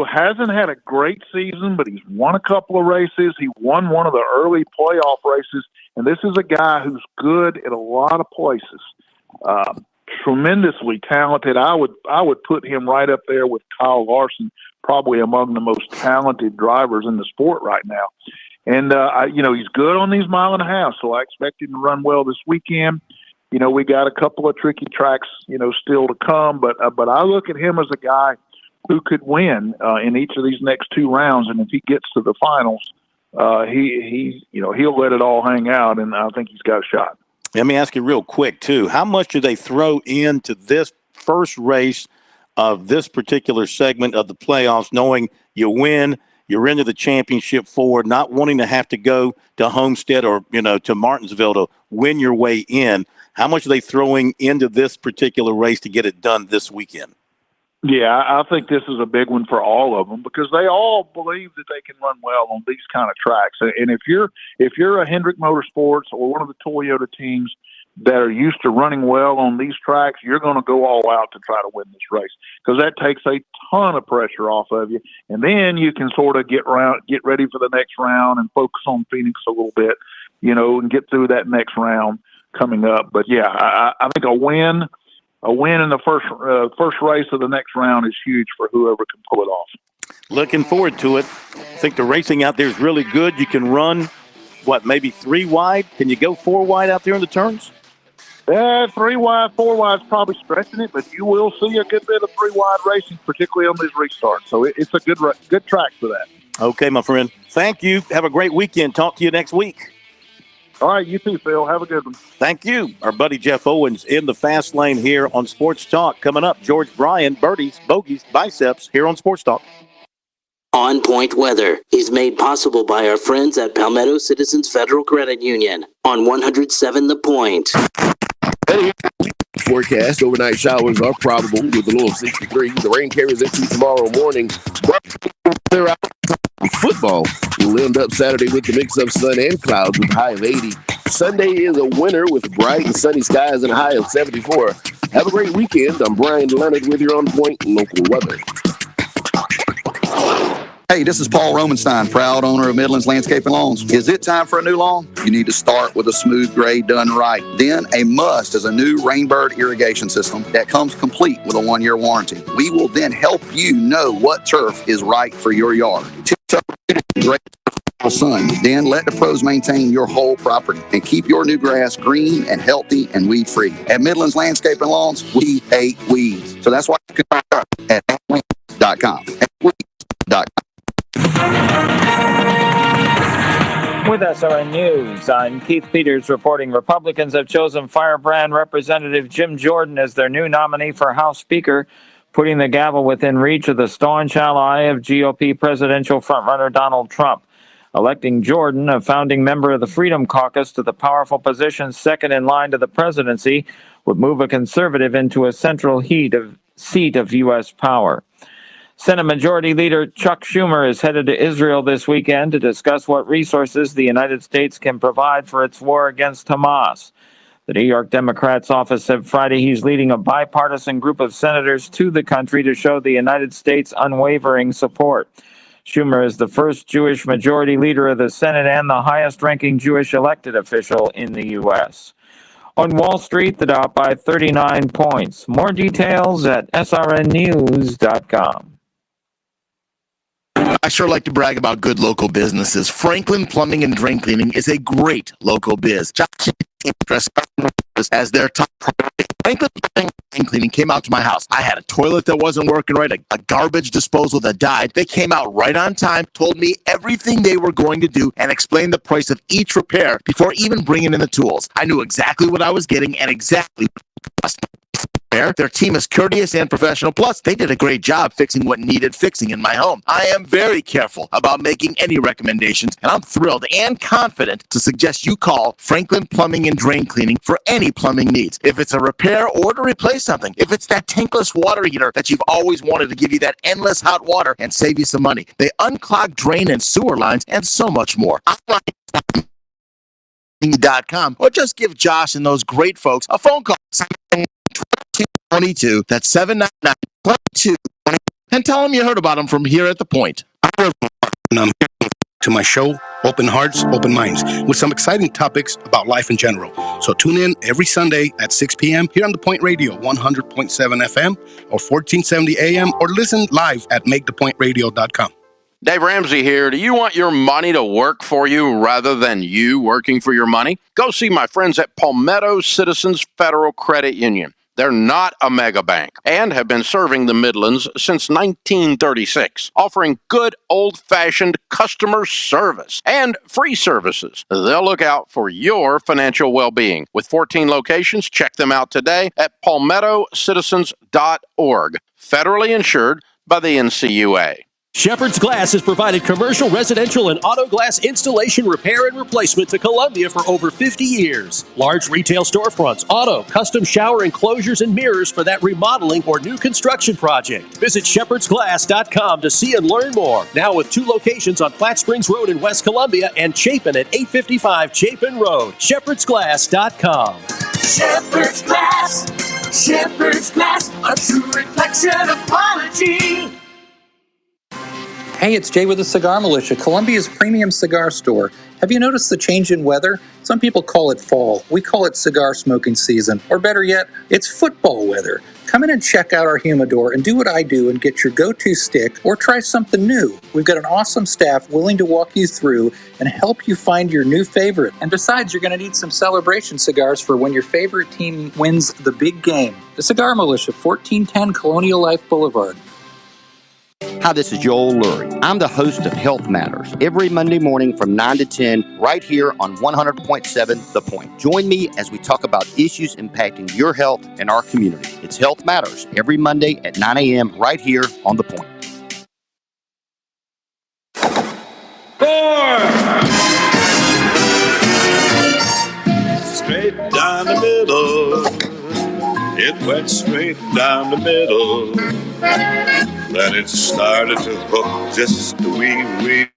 Hasn't had a great season, but he's won a couple of races. He won one of the early playoff races, and this is a guy who's good at a lot of places. Tremendously talented. I would put him right up there with Kyle Larson, probably among the most talented drivers in the sport right now. And he's good on these 1.5 miles, so I expect him to run well this weekend. We got a couple of tricky tracks, still to come, but I look at him as a guy who could win in each of these next 2 rounds, and if he gets to the finals, he'll let it all hang out, and I think he's got a shot.
Let me ask you real quick too: how much do they throw into this first race of this particular segment of the playoffs, knowing you win, you're into the championship forward, not wanting to have to go to Homestead or to Martinsville to win your way in? How much are they throwing into this particular race to get it done this weekend?
Yeah, I think this is a big one for all of them because they all believe that they can run well on these kind of tracks. And if you're a Hendrick Motorsports or one of the Toyota teams that are used to running well on these tracks, you're going to go all out to try to win this race because that takes a ton of pressure off of you. And then you can sort of get ready for the next round and focus on Phoenix a little bit, and get through that next round coming up. But yeah, I think a win in the first race of the next round is huge for whoever can pull it off.
Looking forward to it. I think the racing out there is really good. You can run, maybe 3 wide? Can you go 4 wide out there in the turns?
3 wide, 4 wide is probably stretching it, but you will see a good bit of 3 wide racing, particularly on these restarts. So it's a good track for that.
Okay, my friend. Thank you. Have a great weekend. Talk to you next week.
All right, you too, Phil. Have a good one.
Thank you. Our buddy Jeff Owens in the fast lane here on Sports Talk. Coming up, George Bryan, birdies, bogeys, biceps here on Sports Talk.
On Point Weather is made possible by our friends at Palmetto Citizens Federal Credit Union on 107 The Point.
Forecast, overnight showers are probable with a low of 63. The rain carries into tomorrow morning. Clear out. Football will end up Saturday with the mix of sun and clouds with a high of 80. Sunday is a winter with bright and sunny skies and a high of 74. Have a great weekend. I'm Brian Leonard with your On Point local weather.
Hey, this is Paul Romanstein, proud owner of Midlands Landscape and Lawns. Is it time for a new lawn? You need to start with a smooth grade done right. Then a must is a new Rainbird irrigation system that comes complete with a 1-year warranty. We will then help you know what turf is right for your yard. Great sun. Then let the pros maintain your whole property and keep your new grass green and healthy and weed free. At Midlands Landscape and Lawns, we hate weeds. So that's why you can find us at weeds.com.
With SRN News, I'm Keith Peters reporting Republicans have chosen Firebrand Representative Jim Jordan as their new nominee for House Speaker, putting the gavel within reach of the staunch ally of GOP presidential frontrunner Donald Trump. Electing Jordan, a founding member of the Freedom Caucus, to the powerful position second in line to the presidency would move a conservative into a central seat of U.S. power. Senate Majority Leader Chuck Schumer is headed to Israel this weekend to discuss what resources the United States can provide for its war against Hamas. The New York Democrats' office said Friday he's leading a bipartisan group of senators to the country to show the United States' unwavering support. Schumer is the first Jewish majority leader of the Senate and the highest-ranking Jewish elected official in the U.S. On Wall Street, the Dow by 39 points. More details at srnnews.com.
I sure like to brag about good local businesses. Franklin Plumbing and Drain Cleaning is a great local biz. As their top priority. Franklin Plumbing and Drain Cleaning came out to my house. I had a toilet that wasn't working right, a garbage disposal that died. They came out right on time, told me everything they were going to do, and explained the price of each repair before even bringing in the tools. I knew exactly what I was getting and exactly what it cost. Their team is courteous and professional. Plus, they did a great job fixing what needed fixing in my home. I am very careful about making any recommendations, and I'm thrilled and confident to suggest you call Franklin Plumbing and Drain Cleaning for any plumbing needs. If it's a repair or to replace something, if it's that tankless water heater that you've always wanted to give you that endless hot water and save you some money. They unclog drain and sewer lines and so much more. .com, or just give Josh and those great folks a phone call. 22, that's 799-22, and tell them you heard about them from here at The Point.
I'm here to my show, Open Hearts, Open Minds, with some exciting topics about life in general. So tune in every Sunday at 6 p.m. here on The Point Radio, 100.7 FM or 1470 AM, or listen live at MakeThePointRadio.com.
Dave Ramsey here. Do you want your money to work for you rather than you working for your money? Go see my friends at Palmetto Citizens Federal Credit Union. They're not a mega bank and have been serving the Midlands since 1936, offering good old-fashioned customer service and free services. They'll look out for your financial well-being. With 14 locations, check them out today at palmettocitizens.org. Federally insured by the NCUA.
Shepherd's Glass has provided commercial, residential, and auto glass installation, repair, and replacement to Columbia for over 50 years. Large retail storefronts, auto, custom shower enclosures, and mirrors for that remodeling or new construction project. Visit shepherdsglass.com to see and learn more. Now with 2 locations on Flat Springs Road in West Columbia and Chapin at 855 Chapin Road. shepherdsglass.com.
Shepherd's Glass. Shepherd's Glass. A true reflection of quality.
Hey, it's Jay with the Cigar Militia, Columbia's premium cigar store. Have you noticed the change in weather? Some people call it fall. We call it cigar smoking season. Or better yet, it's football weather. Come in and check out our humidor and do what I do and get your go-to stick or try something new. We've got an awesome staff willing to walk you through and help you find your new favorite. And besides, you're going to need some celebration cigars for when your favorite team wins the big game. The Cigar Militia, 1410 Colonial Life Boulevard.
Hi, this is Joel Lurie. I'm the host of Health Matters every Monday morning from 9 to 10 right here on 100.7 The Point. Join me as we talk about issues impacting your health and our community. It's Health Matters every Monday at 9 a.m. right here on The Point.
4. Straight down the middle. It went straight down the middle. Then it started to hook just a wee.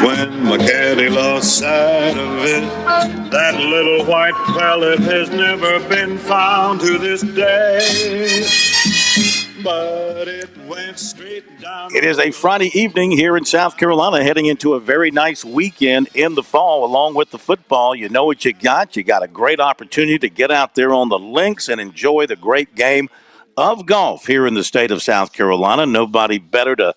When my caddy lost sight of it, that little white pellet has never been found to this day. But it went straight down.
It is a Friday evening here in South Carolina, heading into a very nice weekend in the fall. Along with the football, you know what you got. You got a great opportunity to get out there on the links and enjoy the great game of golf here in the state of South Carolina. Nobody better to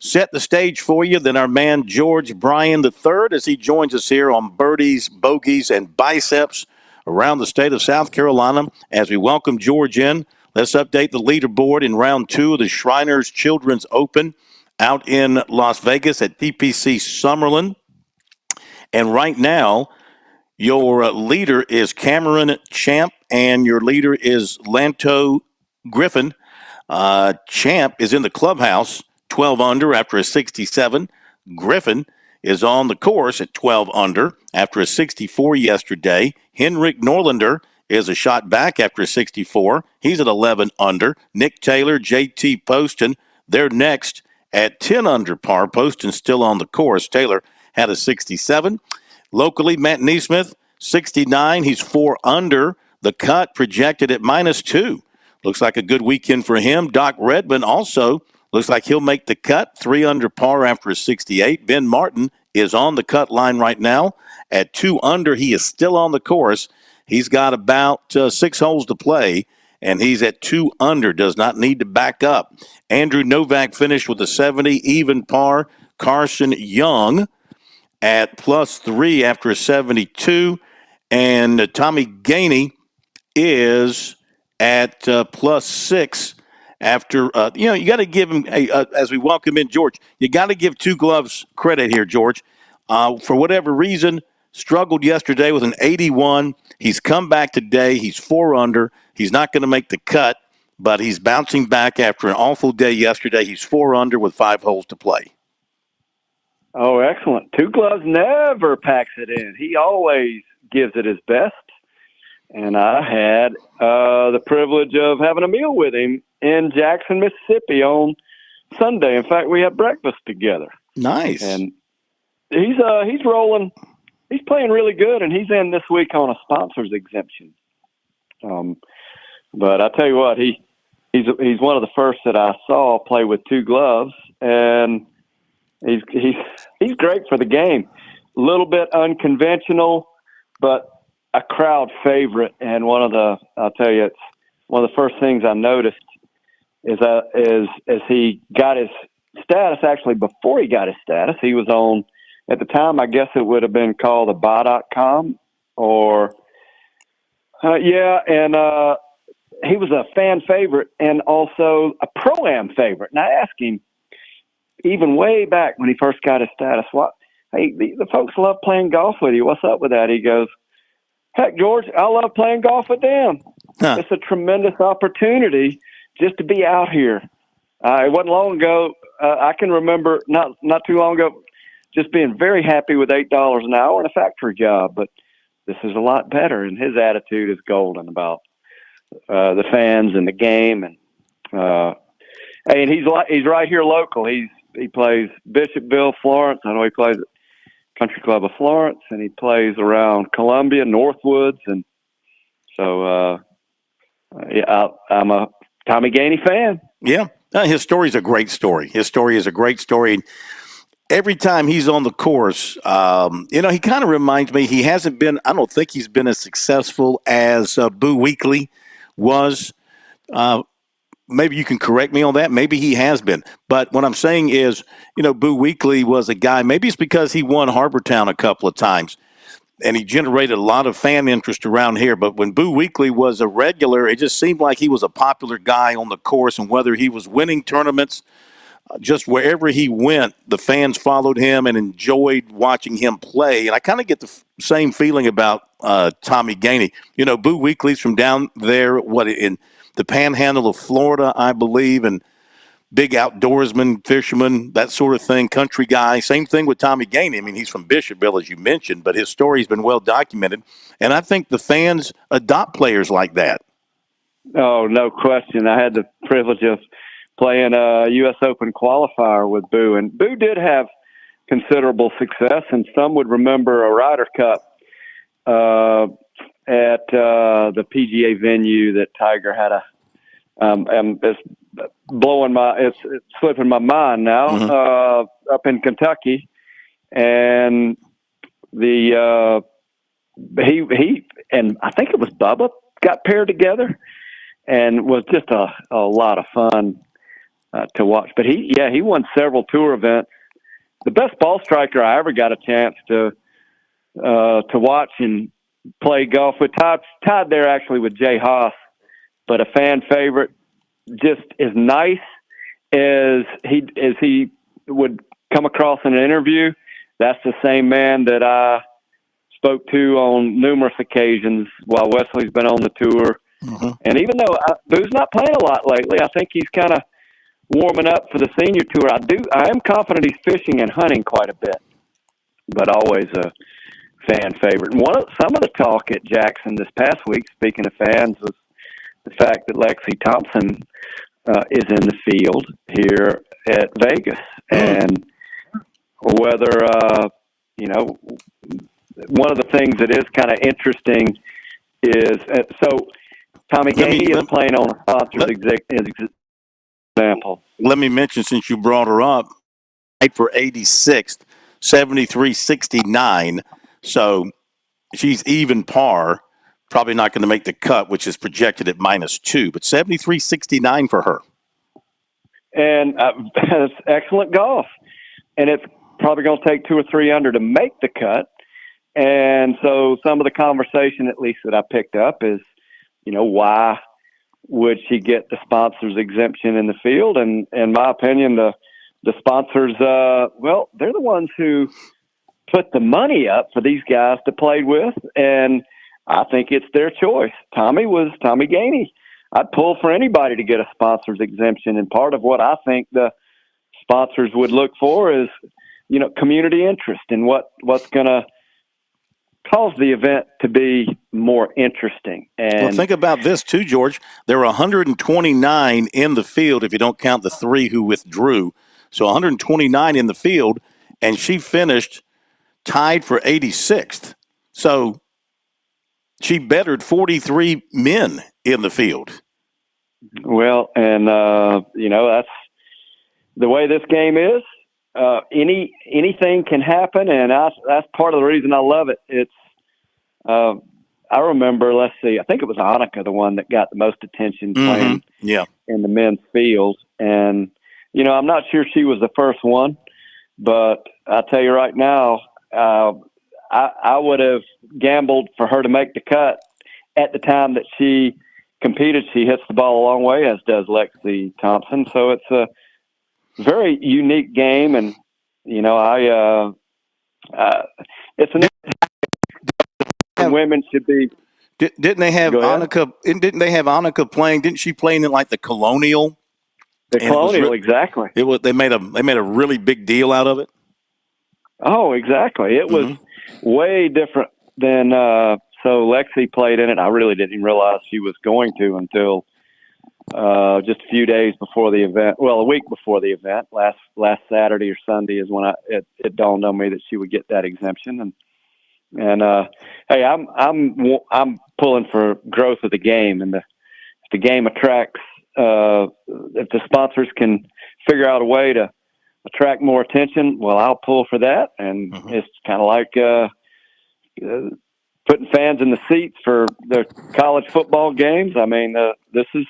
set the stage for you than our man George Bryan III as he joins us here on Birdies, Bogeys, and Biceps around the state of South Carolina. As we welcome George in, let's update the leaderboard in round 2 of the Shriners Children's Open out in Las Vegas at TPC Summerlin. And right now, your leader is Cameron Champ, and your leader is Lanto Griffin. Champ is in the clubhouse, 12 under after a 67. Griffin is on the course at 12 under after a 64 yesterday. Henrik Norlander is a shot back after a 64. He's at 11 under. Nick Taylor, JT Poston, they're next at 10 under par. Poston still on the course. Taylor had a 67. Locally, Matt Neesmith, 69. He's 4 under. The cut projected at -2. Looks like a good weekend for him. Doc Redmond also looks like he'll make the cut, 3 under par after a 68. Ben Martin is on the cut line right now at 2 under. He is still on the course. He's got about 6 holes to play, and he's at 2 under, does not need to back up. Andrew Novak finished with a 70, even par. Carson Young at +3 after a 72. And Tommy Gainey is at +6 after, you got to give him, as we welcome in George, you got to give Two Gloves credit here, George. For whatever reason, struggled yesterday with an 81. He's come back today. He's 4 under. He's not going to make the cut, but he's bouncing back after an awful day yesterday. He's 4 under with 5 holes to play.
Oh, excellent. Two Gloves never packs it in. He always gives it his best. And I had the privilege of having a meal with him in Jackson, Mississippi on Sunday. In fact, we had breakfast together.
Nice.
And he's rolling. He's playing really good, and he's in this week on a sponsor's exemption. But I tell you what, he's one of the first that I saw play with Two Gloves, and he's great for the game. A little bit unconventional, but a crowd favorite. And I'll tell you, it's one of the first things I noticed is as he got his status. Actually, before he got his status, he was on, at the time, I guess it would have been called a buy.com or he was a fan favorite and also a Pro-Am favorite. And I asked him, even way back when he first got his status, the folks love playing golf with you. What's up with that? He goes, heck, George, I love playing golf with them. Huh. It's a tremendous opportunity just to be out here. It wasn't long ago. I can remember not too long ago just being very happy with $8 an hour and a factory job. But this is a lot better, and his attitude is golden about the fans and the game. And he's right here local. He plays Bishopville, Florence. I know he plays at Country Club of Florence, and he plays around Columbia, Northwoods, and so I'm a Tommy Gainey fan.
Yeah, his story is a great story. His story is a great story. Every time he's on the course, he kind of reminds me. He hasn't been. I don't think he's been as successful as Boo Weekley was. Maybe you can correct me on that. Maybe he has been. But what I'm saying is, Boo Weekley was a guy, maybe it's because he won Harbortown a couple of times, and he generated a lot of fan interest around here. But when Boo Weekley was a regular, it just seemed like he was a popular guy on the course, and whether he was winning tournaments just wherever he went, the fans followed him and enjoyed watching him play. And I kind of get the same feeling about Tommy Gainey. You know, Boo Weekley's from down there, in the panhandle of Florida, I believe, and big outdoorsman, fisherman, that sort of thing, country guy. Same thing with Tommy Gainey. I mean, he's from Bishopville, as you mentioned, but his story's been well documented. And I think the fans adopt players like that.
Oh, no question. I had the privilege of playing a U.S. Open qualifier with Boo, and Boo did have considerable success, and some would remember a Ryder Cup at the PGA venue that Tiger had it's slipping my mind now, up in Kentucky, and he and I think it was Bubba got paired together, and was just a lot of fun to watch. But he won several tour events. The best ball striker I ever got a chance to watch and play golf with, tied there actually with Jay Haas, but a fan favorite, just as nice as he would come across in an interview. That's the same man that I spoke to on numerous occasions while Wesley's been on the tour. And even though Boo's not playing a lot lately, I think he's kind of warming up for the senior tour. I am confident he's fishing and hunting quite a bit, but always a fan favorite. And some of the talk at Jackson this past week, speaking of fans, was the fact that Lexi Thompson is in the field here at Vegas, and whether one of the things that is kind of interesting is Tommy Gainey is playing on a sponsor's example.
Let me mention, since you brought her up, for 86th, 73.69. So she's even par. Probably not going to make the cut, which is projected at -2, but 73.69 for her.
And that's excellent golf. And it's probably going to take 2 or 3 under to make the cut. And so some of the conversation, at least that I picked up, is, why would she get the sponsors exemption in the field? And in my opinion, the sponsors, they're the ones who put the money up for these guys to play with. And I think it's their choice. Tommy Gainey. I'd pull for anybody to get a sponsor's exemption. And part of what I think the sponsors would look for is, community interest and what's going to cause the event to be more interesting. And
well, think about this too, George. There were 129 in the field if you don't count the 3 who withdrew. So 129 in the field, and she finished tied for 86th. So she bettered 43 men in the field.
Well, and that's the way this game is. Anything can happen, and that's part of the reason I love it. It's I remember, I think it was Annika, the one that got the most attention playing in the men's field. And, I'm not sure she was the first one, but I'll tell you right now, I would have gambled for her to make the cut at the time that she competed. She hits the ball a long way, as does Lexi Thompson. So it's a very unique game, and it's an women should be.
Didn't they have Annika? Didn't they have Annika playing? Didn't she play in like the Colonial?
The Colonial, exactly.
They made a really big deal out of it.
Oh, exactly. It was way different than. So Lexi played in it. I really didn't even realize she was going to until just a few days before the event. Well, a week before the event, last Saturday or Sunday is when it dawned on me that she would get that exemption. And hey, I'm pulling for growth of the game, and if the game attracts, if the sponsors can figure out a way to attract more attention, well, I'll pull for that. And it's kind of like putting fans in the seats for the college football games. I mean, this is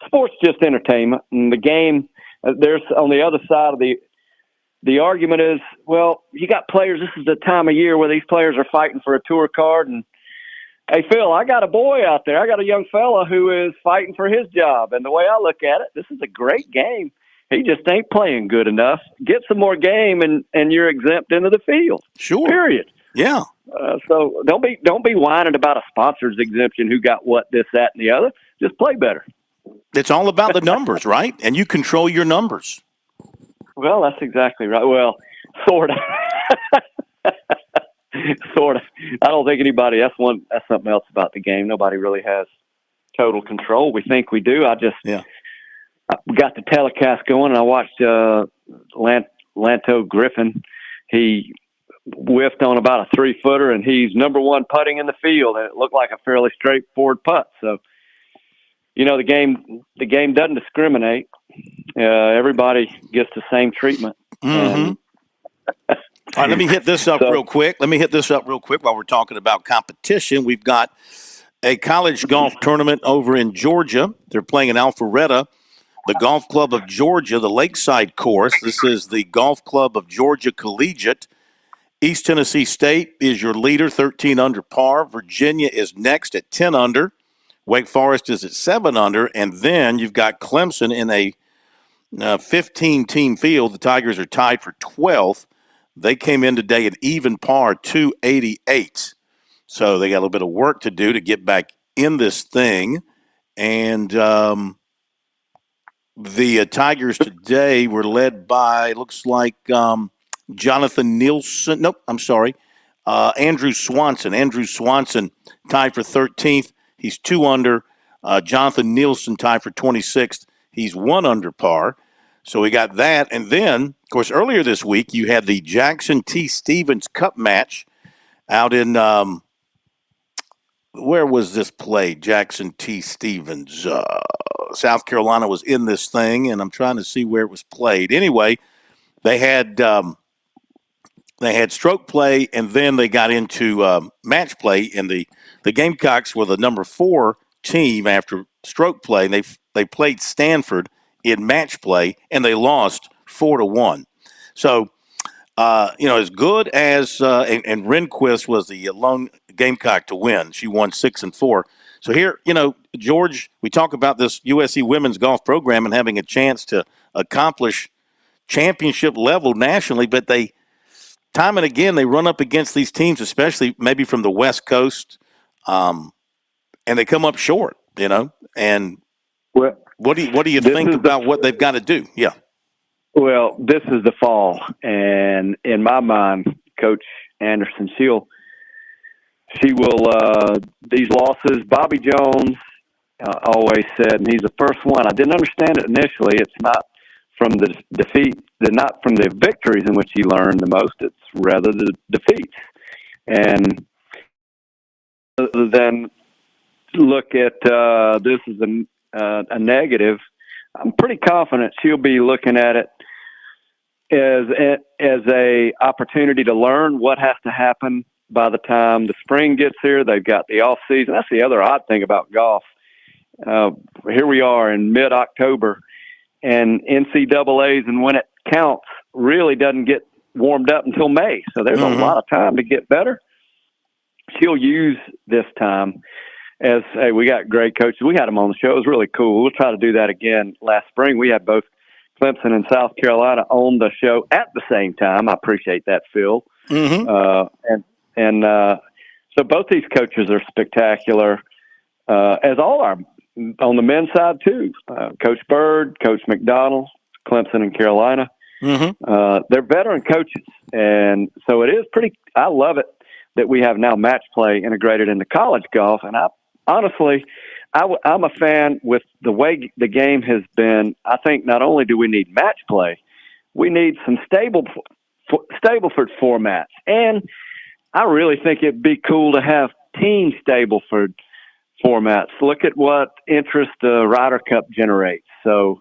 sports, just entertainment, and the game. There's on the other side of the argument is, well, you got players. This is the time of year where these players are fighting for a tour card. And hey, Phil, I got a boy out there. I got a young fella who is fighting for his job. And the way I look at it, this is a great game. he just ain't playing good enough. Get some more game, and you're exempt into the field.
Sure.
Period.
Yeah.
So don't be whining about a sponsor's exemption. Who got what, this, that, and the other? Just play better.
It's all about the numbers, right? And you control your numbers.
Well, that's exactly right. Well, sort of. Sort of. I don't think anybody. That's something else about the game. Nobody really has total control. We think we do. I got the telecast going, and I watched Lanto Griffin. He whiffed on about a 3-footer, and he's number one putting in the field, and it looked like a fairly straightforward putt. So, the game doesn't discriminate. Everybody gets the same treatment.
Mm-hmm. All right, let me hit this up real quick. While we're talking about competition. We've got a college golf tournament over in Georgia. They're playing in Alpharetta. The Golf Club of Georgia, the Lakeside course. This is the Golf Club of Georgia Collegiate. East Tennessee State is your leader, 13 under par. Virginia is next at 10 under. Wake Forest is at 7 under. And then you've got Clemson in a 15-team field. The Tigers are tied for 12th. They came in today at even par, 288. So they got a little bit of work to do to get back in this thing. And the Tigers today were led by, looks like, Jonathan Nielsen. Nope, I'm sorry. Andrew Swanson. Andrew Swanson tied for 13th. He's 2 under. Jonathan Nielsen tied for 26th. He's 1 under par. So we got that. And then, of course, earlier this week, you had the Jackson T. Stevens Cup match out in, where was this played? Jackson T. Stevens. South Carolina was in this thing, and I'm trying to see where it was played. Anyway, they had stroke play, and then they got into match play, and the Gamecocks were the number 4 team after stroke play, and they played Stanford in match play, and they lost 4-1. So, as good as and Rehnquist was the lone Gamecock to win. She won 6-4. So here, George, we talk about this USC women's golf program and having a chance to accomplish championship level nationally, but they time and again they run up against these teams, especially maybe from the West Coast, and they come up short. And what do you think about what they've got to do? Yeah.
Well, this is the fall, and in my mind, Coach Anderson, she will these losses. Bobby Jones always said, and he's the first one. I didn't understand it initially. It's not from the defeat, not from the victories in which he learned the most. It's rather the defeats. And then look at this as a negative. I'm pretty confident she'll be looking at it as a opportunity to learn what has to happen by the time the spring gets here. They've got the off season. That's the other odd thing about golf. Here we are in mid-October, and NCAA's and when it counts really doesn't get warmed up until May. So there's a lot of time to get better. She'll use this time as, hey, we got great coaches. We had them on the show. It was really cool. We'll try to do that again last spring. We had both Clemson and South Carolina on the show at the same time. I appreciate that, Phil. So both these coaches are spectacular, as all are on the men's side too. Coach Bird, Coach McDonald, Clemson and Carolina. They're veteran coaches, and so it is pretty. I love it that we have now match play integrated into college golf, and I'm a fan with the way the game has been. I think not only do we need match play, we need some Stableford formats, and I really think it'd be cool to have team Stableford formats. Look at what interest the Ryder Cup generates. So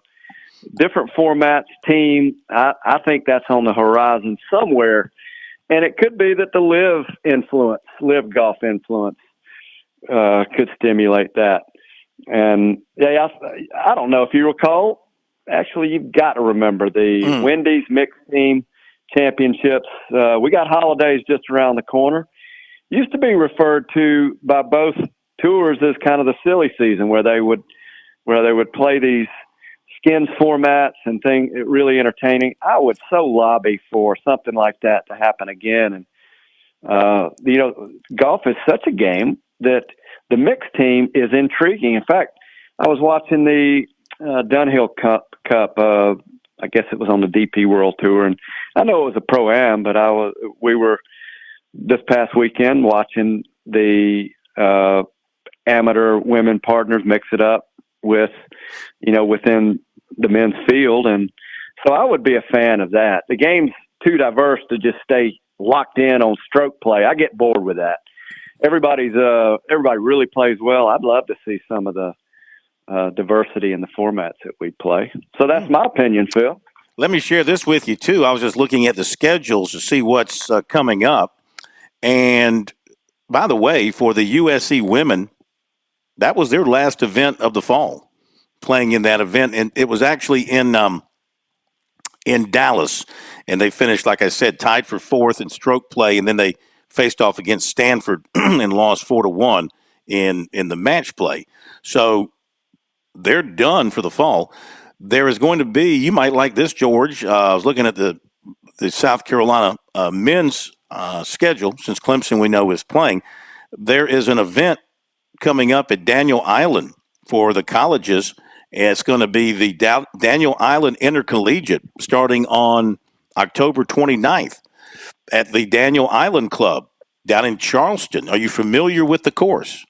different formats, team. I think that's on the horizon somewhere, and it could be that the live golf influence could stimulate that. And yeah, I don't know if you recall. Actually, you've got to remember the Wendy's mixed team championships. We got holidays just around the corner. Used to be referred to by both tours as kind of the silly season, where they would play these skins formats and things really entertaining. I would so lobby for something like that to happen again. And golf is such a game that the mixed team is intriguing. In fact, I was watching the Dunhill Cup. I guess it was on the DP World Tour, and I know it was a Pro-Am, but we were this past weekend watching the amateur women partners mix it up with, within the men's field. And so I would be a fan of that. The game's too diverse to just stay locked in on stroke play. I get bored with that. Everybody really plays well. I'd love to see some of the diversity in the formats that we play. So that's my opinion, Phil.
Let me share this with you, too. I was just looking at the schedules to see what's coming up. And by the way, for the USC women, that was their last event of the fall, playing in that event. And it was actually in Dallas. And they finished, like I said, tied for fourth in stroke play. And then they faced off against Stanford and lost 4-1 in the match play. So they're done for the fall. There is going to be, you might like this, George. I was looking at the South Carolina men's schedule, since Clemson we know is playing. There is an event coming up at Daniel Island for the colleges. It's going to be the Daniel Island Intercollegiate starting on October 29th at the Daniel Island Club down in Charleston. Are you familiar with the course?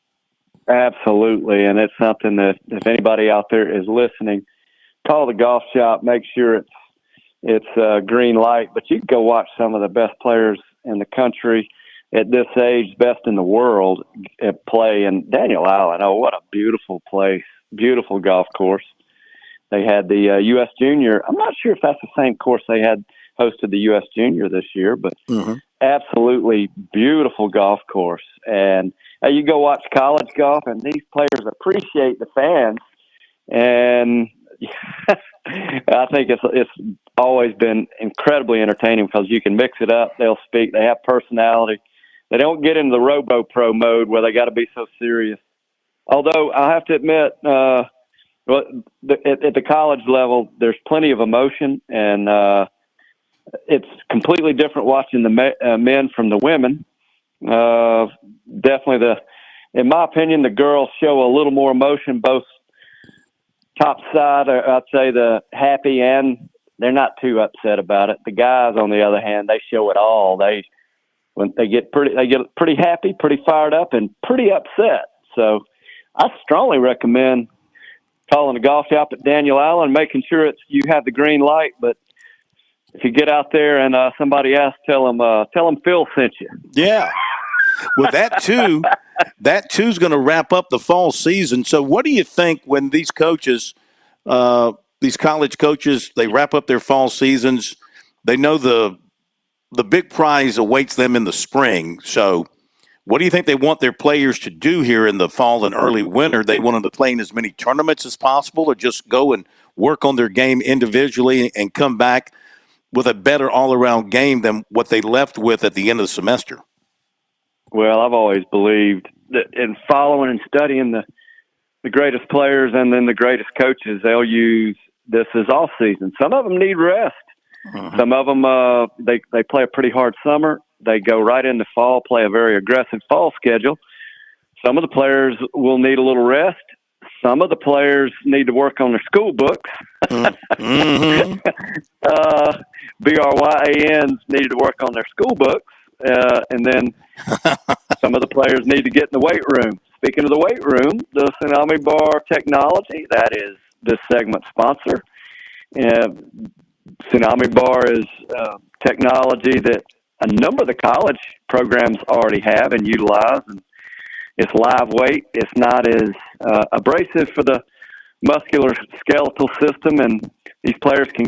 Absolutely, and it's something that if anybody out there is listening, call the golf shop, make sure it's green light. But you can go watch some of the best players in the country at this age, best in the world, play in Daniel Island. Oh, what a beautiful place, beautiful golf course. They had the U.S. Junior. I'm not sure if that's the same course they had hosted the U.S. Junior this year, but absolutely beautiful golf course. And you go watch college golf, and these players appreciate the fans. And I think it's always been incredibly entertaining because you can mix it up. They'll speak. They have personality. They don't get into the robo-pro mode where they got to be so serious. Although I have to admit, at the college level, there's plenty of emotion, and it's completely different watching the men from the women. Definitely in my opinion, the girls show a little more emotion, both top side, I'd say the happy, and they're not too upset about it. The guys, on the other hand, they show it all. They get pretty happy, pretty fired up, and pretty upset. So I strongly recommend calling the golf shop at Daniel Island, making sure you have the green light. But if you get out there and somebody asks, tell them Phil sent you.
Yeah. Well, that too's going to wrap up the fall season. So what do you think when these coaches, these college coaches, they wrap up their fall seasons, they know the big prize awaits them in the spring. So what do you think they want their players to do here in the fall and early winter? They want them to play in as many tournaments as possible, or just go and work on their game individually and come back with a better all-around game than what they left with at the end of the semester?
Well, I've always believed that in following and studying the greatest players and then the greatest coaches, they'll use this as off season. Some of them need rest. Some of them, they play a pretty hard summer. They go right into fall, play a very aggressive fall schedule. Some of the players will need a little rest. Some of the players need to work on their school books. BRYANs needed to work on their school books. And then some of the players need to get in the weight room. Speaking of the weight room, the Tsunami Bar Technology, that is this segment sponsor. Tsunami Bar is technology that a number of the college programs already have and utilize. And it's live weight. It's not as abrasive for the muscular skeletal system, and these players can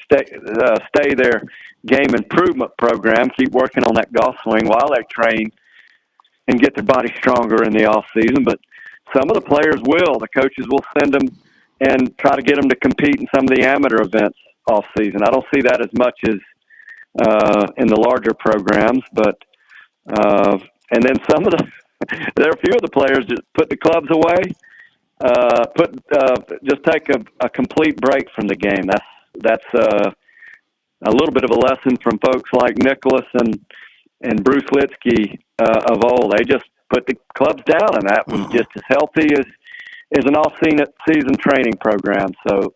stay their game improvement program, keep working on that golf swing while they train and get their body stronger in the off season. But some of the players will. The coaches will send them and try to get them to compete in some of the amateur events off season. I don't see that as much as in the larger programs, but and then some of there are a few of the players that put the clubs away just take a complete break from the game. That's a little bit of a lesson from folks like Nicholas and Bruce Litsky of old. They just put the clubs down, and that was just as healthy as an all-season training program. So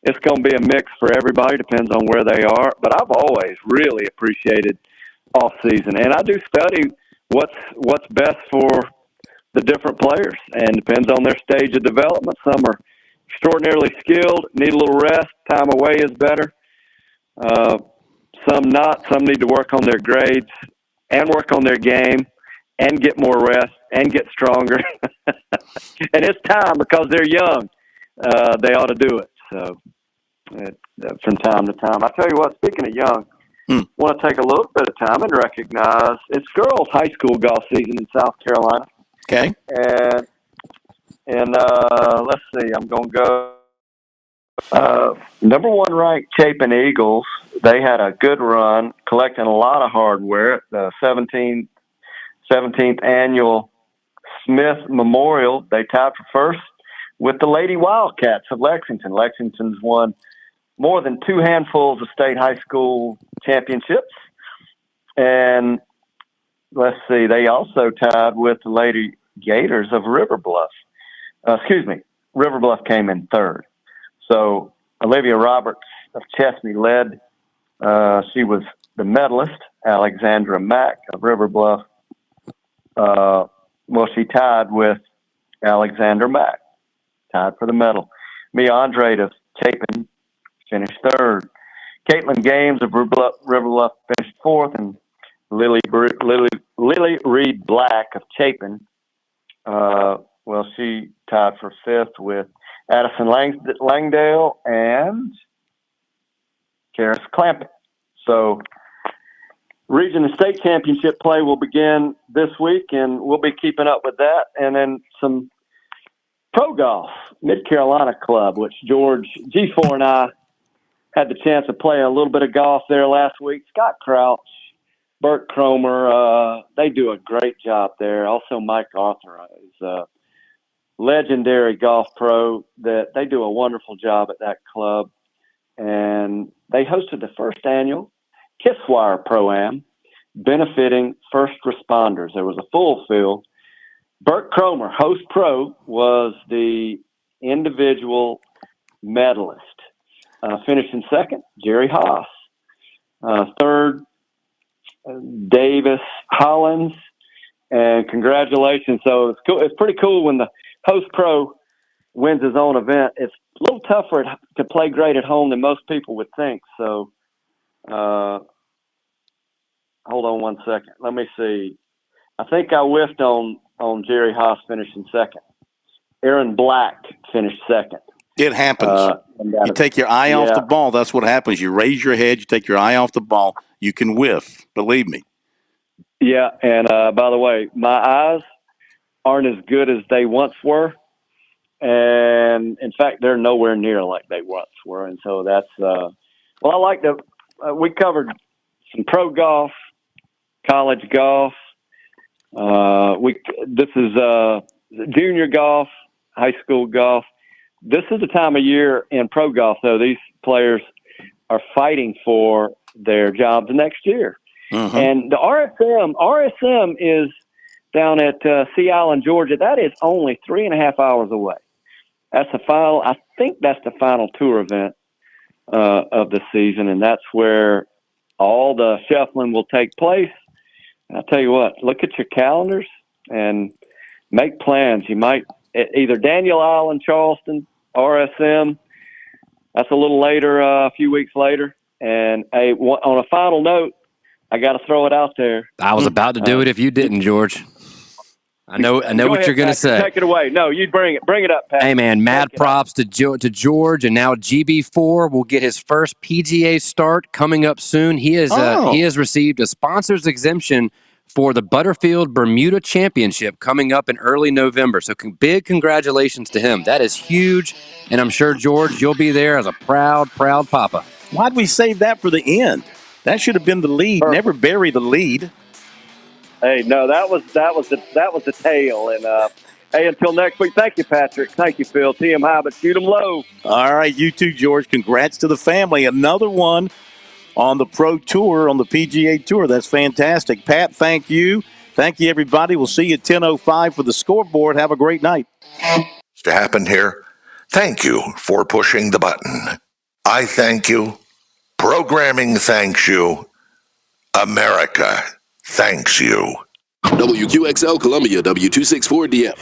it's going to be a mix for everybody. Depends on where they are. But I've always really appreciated off-season, and I do study what's best for the different players, and depends on their stage of development. Some are extraordinarily skilled, need a little rest. Time away is better. Some not. Some need to work on their grades and work on their game and get more rest and get stronger. And it's time because they're young. They ought to do it. So from time to time. I tell you what, speaking of young, I want to take a little bit of time and recognize it's girls' high school golf season in South Carolina.
Okay.
And let's see, I'm going to go number 1 ranked Chapin Eagles. They had a good run, collecting a lot of hardware at the 17th annual Smith Memorial. They tied for first with the Lady Wildcats of Lexington. Lexington's won more than 2 handfuls of state high school championships. And let's see, they also tied with the Lady Gators of River Bluff. River Bluff came in third. So Olivia Roberts of Chesney led. She was the medalist. Alexandra Mack of River Bluff. She tied with Alexander Mack, tied for the medal. Mia Andrade of Chapin finished third. Caitlin Games of River Bluff finished fourth, and Lily Reed Black of Chapin, she tied for fifth with Addison Langdale and Karis Clampett. So region and state championship play will begin this week, and we'll be keeping up with that. And then some pro golf, Mid-Carolina Club, which George G4 and I had the chance of playing a little bit of golf there last week. Scott Crouch, Bert Cromer, they do a great job there. Also, Mike Arthur is a legendary golf pro. That they do a wonderful job at that club. And they hosted the first annual Kisswire Pro-Am, benefiting first responders. There was a full field. Bert Cromer, host pro, was the individual medalist. Finishing second, Jerry Haas. Third, Davis Hollins. And congratulations. So it's cool. It's pretty cool when the host pro wins his own event. It's a little tougher to play great at home than most people would think. So hold on one second. Let me see. I think I whiffed on Jerry Haas finishing second. Aaron Black finished second.
It happens. You take your eye off the ball. That's what happens. You raise your head. You take your eye off the ball. You can whiff. Believe me.
Yeah, and by the way, my eyes aren't as good as they once were. And, in fact, they're nowhere near like they once were. And so that's I like to we covered some pro golf, college golf. This is junior golf, high school golf. This is the time of year in pro golf, though. These players are fighting for their jobs next year.
Mm-hmm.
And the RSM is down at Sea Island, Georgia. That is only 3.5 hours away. That's the final. I think that's the final tour event of the season, and that's where all the shuffling will take place. And I'll tell you what, look at your calendars and make plans. You might either Daniel Island, Charleston, RSM. That's a little later, a few weeks later. And on a final note, I got to throw it out there.
I was about to do it if you didn't, George. I know what you're going to say.
Take it away. No, you bring it up, Pat.
Hey, man, mad props to George, and now GB4 will get his first PGA start coming up soon. He has received a sponsor's exemption for the Butterfield Bermuda Championship coming up in early November. So big congratulations to him. That is huge, and I'm sure, George, you'll be there as a proud papa.
Why'd we save that for the end? That should have been the lead. Perfect. Never bury the lead.
Hey, no, that was the tail, and Hey, until next week, thank you, Patrick. Thank you, Phil. Tee 'em high, but shoot 'em low.
All right, you too, George. Congrats to the family. Another one on the Pro Tour, on the PGA Tour. That's fantastic. Pat, thank you. Thank you, everybody. We'll see you at 10:05 for the scoreboard. Have a great night.
To happen here, thank you for pushing the button. I thank you. Programming thanks you. America thanks you.
WQXL Columbia, W264DM.